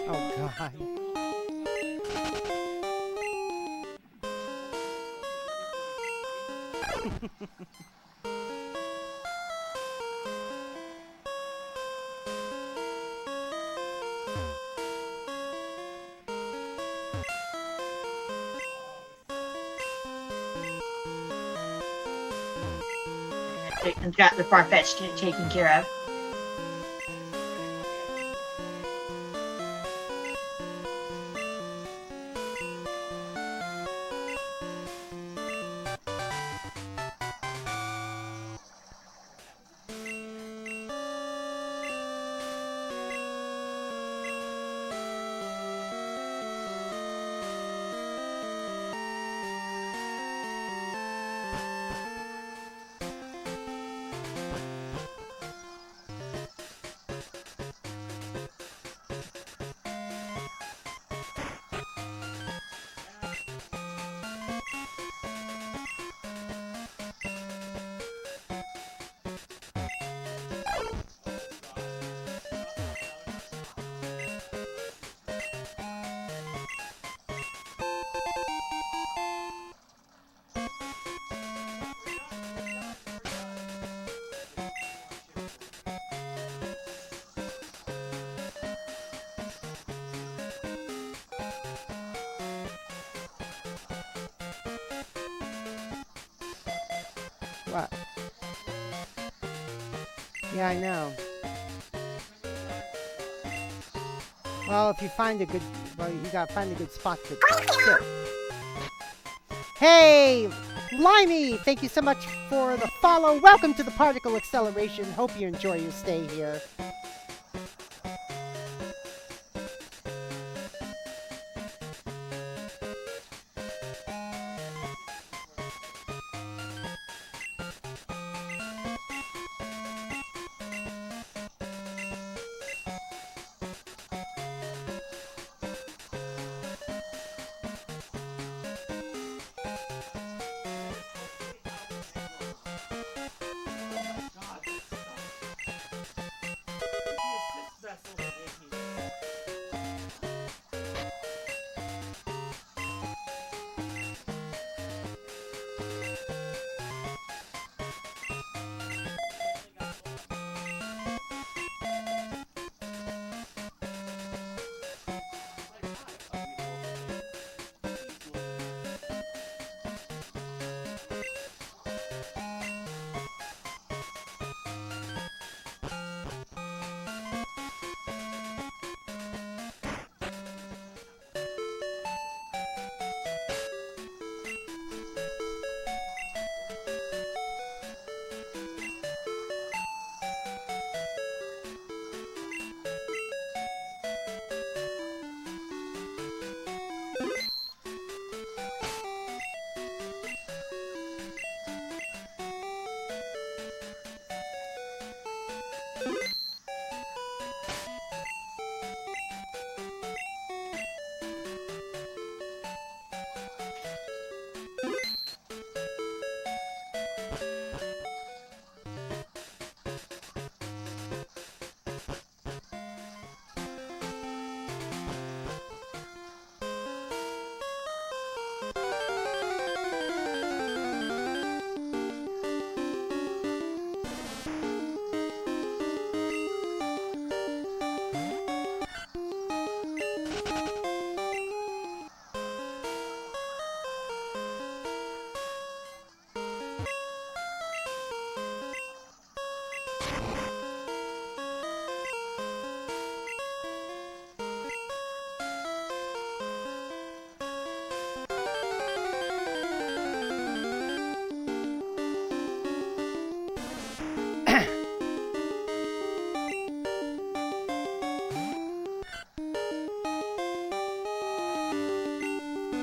Oh god. And got the Farfetch'd taken care of. What? Yeah, I know. Well, if you find a good, well, you gotta find a good spot to sit. Hey, Limey! Thank you so much for the follow. Welcome to the Particle Acceleration. Hope you enjoy your stay here.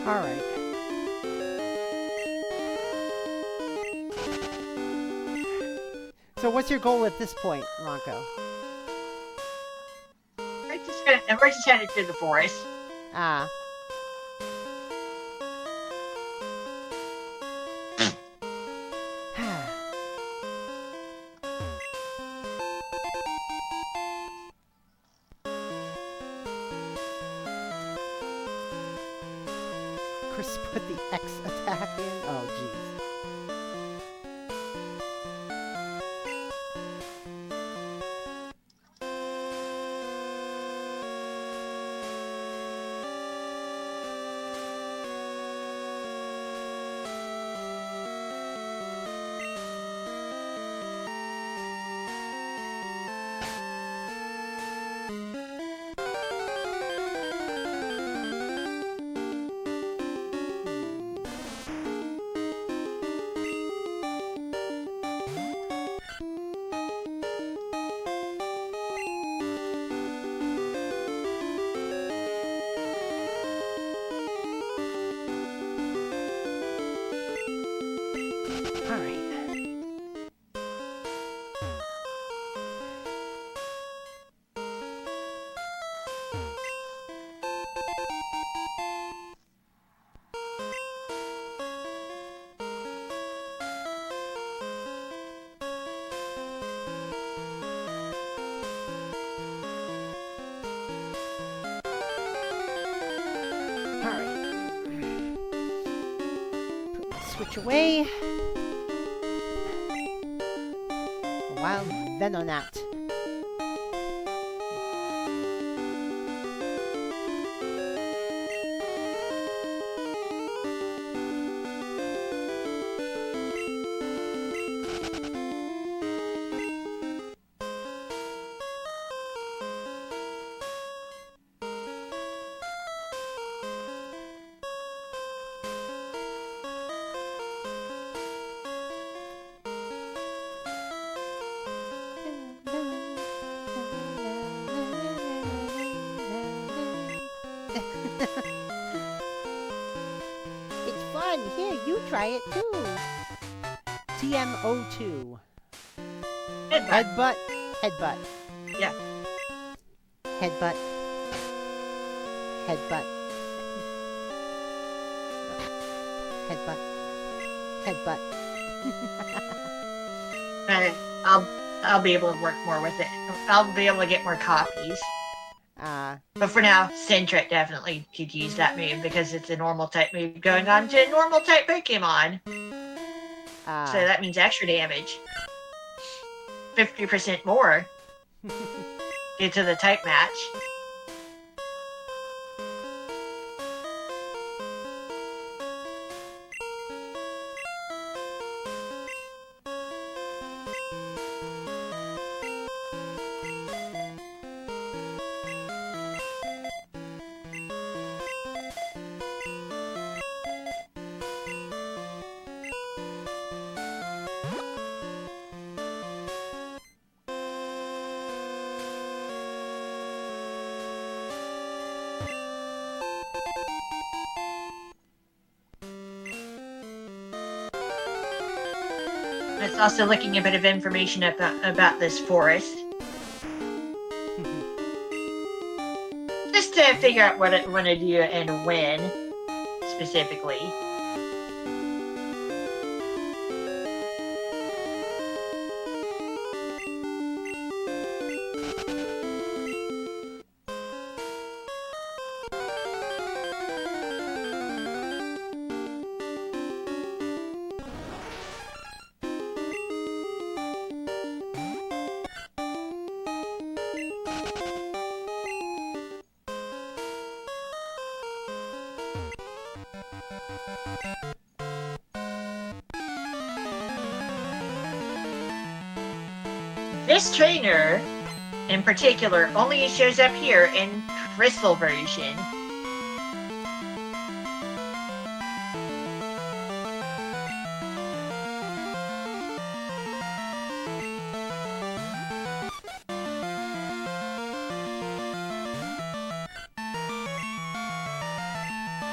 Alright. So what's your goal at this point, Ranko? We're just headed through the forest. Ah. Chris put the X attack in? Oh, jeez. Switch away. A wild Venonat. It's fun. Here, you try it too. TMO2. Headbutt. Headbutt. Yeah. Headbutt. Headbutt. Headbutt. Headbutt. I'll be able to work more with it. I'll be able to get more copies. But for now, Centric definitely could use that move because it's a normal type move going on to a normal type Pokemon. So that means extra damage. 50% more due to the type match. It's also looking a bit of information about this forest. Just to figure out what I want to do and when, specifically. This trainer, in particular, only shows up here in Crystal version.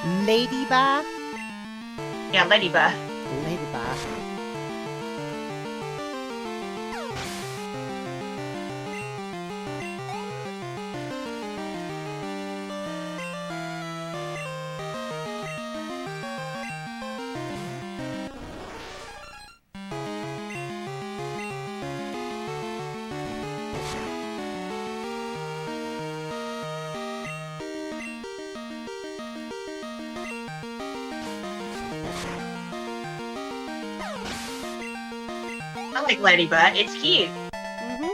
Ladybug? Yeah, Ladybug. Ladybug. I like Ladybug. It's cute. Mm-hmm.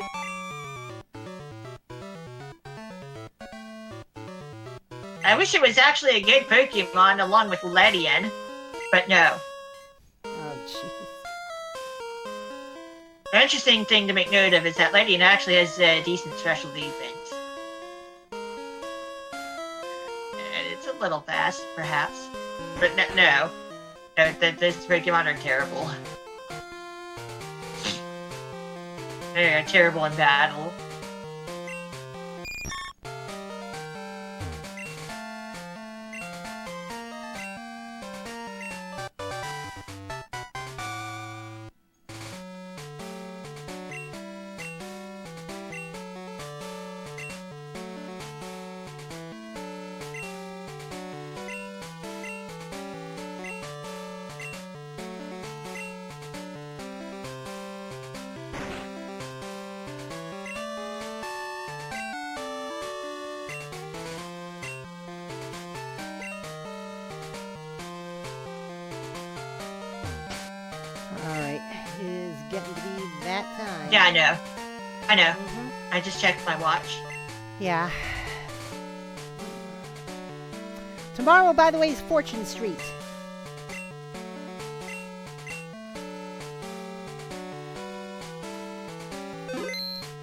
I wish it was actually a good Pokemon along with Ledian, but no. Oh, jeez. An interesting thing to make note of is that Ledian actually has a decent special defense. And it's a little fast, perhaps. But no. This Pokemon are terrible. They're terrible in battle. Alright, it is getting to be that time. Yeah, I know. Mm-hmm. I just checked my watch. Yeah. Tomorrow, by the way, is Fortune Street.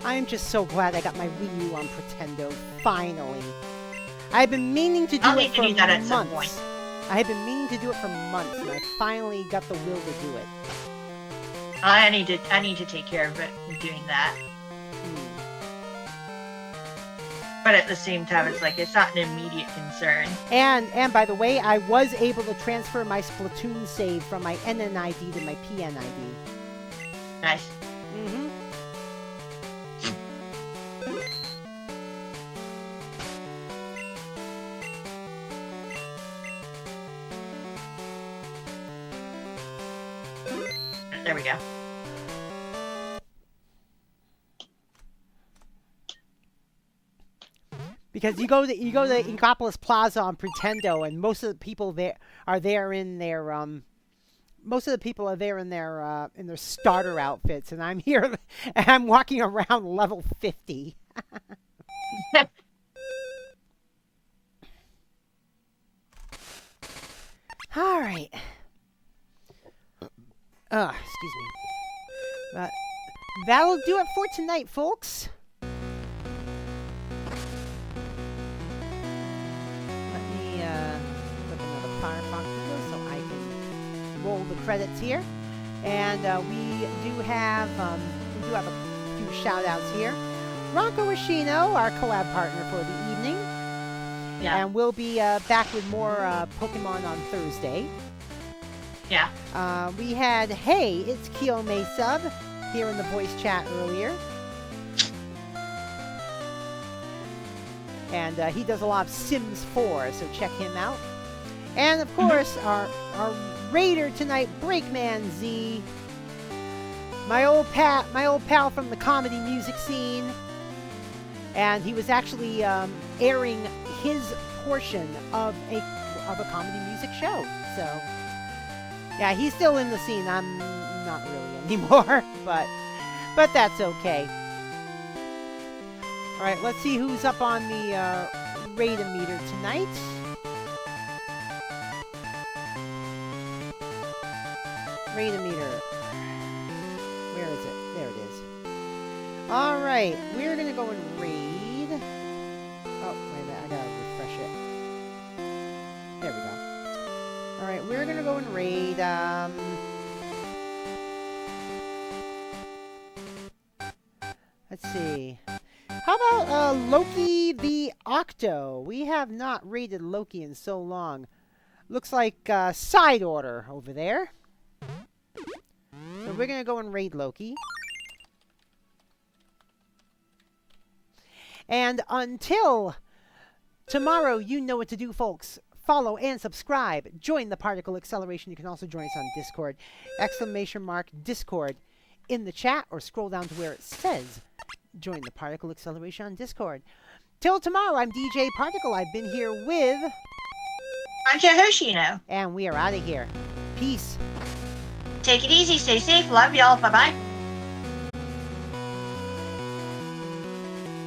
I am just so glad I got my Wii U on Pretendo, finally. I've been meaning to do I'll it need to for do that at some months. point. I have been meaning to do it for months, and I finally got the will to do it. I need to take care of it and doing that. But at the same time, it's like, it's not an immediate concern. And by the way, I was able to transfer my Splatoon save from my NNID to my PNID. Nice. Mm-hmm. There we go. Because you go to Inkopolis Plaza on Pretendo, and most of the people there are there in their in their starter outfits, and I'm here and I'm walking around level 50. All right. Excuse me. But that'll do it for tonight, folks. Let me flip another Firefox window so I can roll the credits here. And we do have a few shout-outs here. RankoHoshino, our collab partner for the evening. Yeah. And we'll be back with more Pokemon on Thursday. Yeah. We had, hey, it's Kiyome Sub here in the voice chat earlier. And he does a lot of Sims 4, so check him out. And of course, our raider tonight, Breakman Z. My old pal from the comedy music scene. And he was actually airing his portion of a comedy music show. So yeah, he's still in the scene. I'm not really anymore, but that's okay. All right, let's see who's up on the Raidometer tonight. Raidometer. Where is it? There it is. All right, we're gonna go and raid. Oh, wait a minute, I gotta refresh it. There we go. Alright, we're gonna go and raid, let's see. How about, Loki the Octo? We have not raided Loki in so long. Looks like side order over there. So we're going to go and raid Loki. And until tomorrow, you know what to do, folks. Follow and subscribe. Join the Particle Acceleration. You can also join us on Discord. !Discord in the chat, or scroll down to where it says join the Particle Acceleration on Discord. Till tomorrow, I'm DJ Particle. I've been here with RankoHoshino. and we are out of here. Peace. Take it easy, stay safe, love y'all, bye-bye.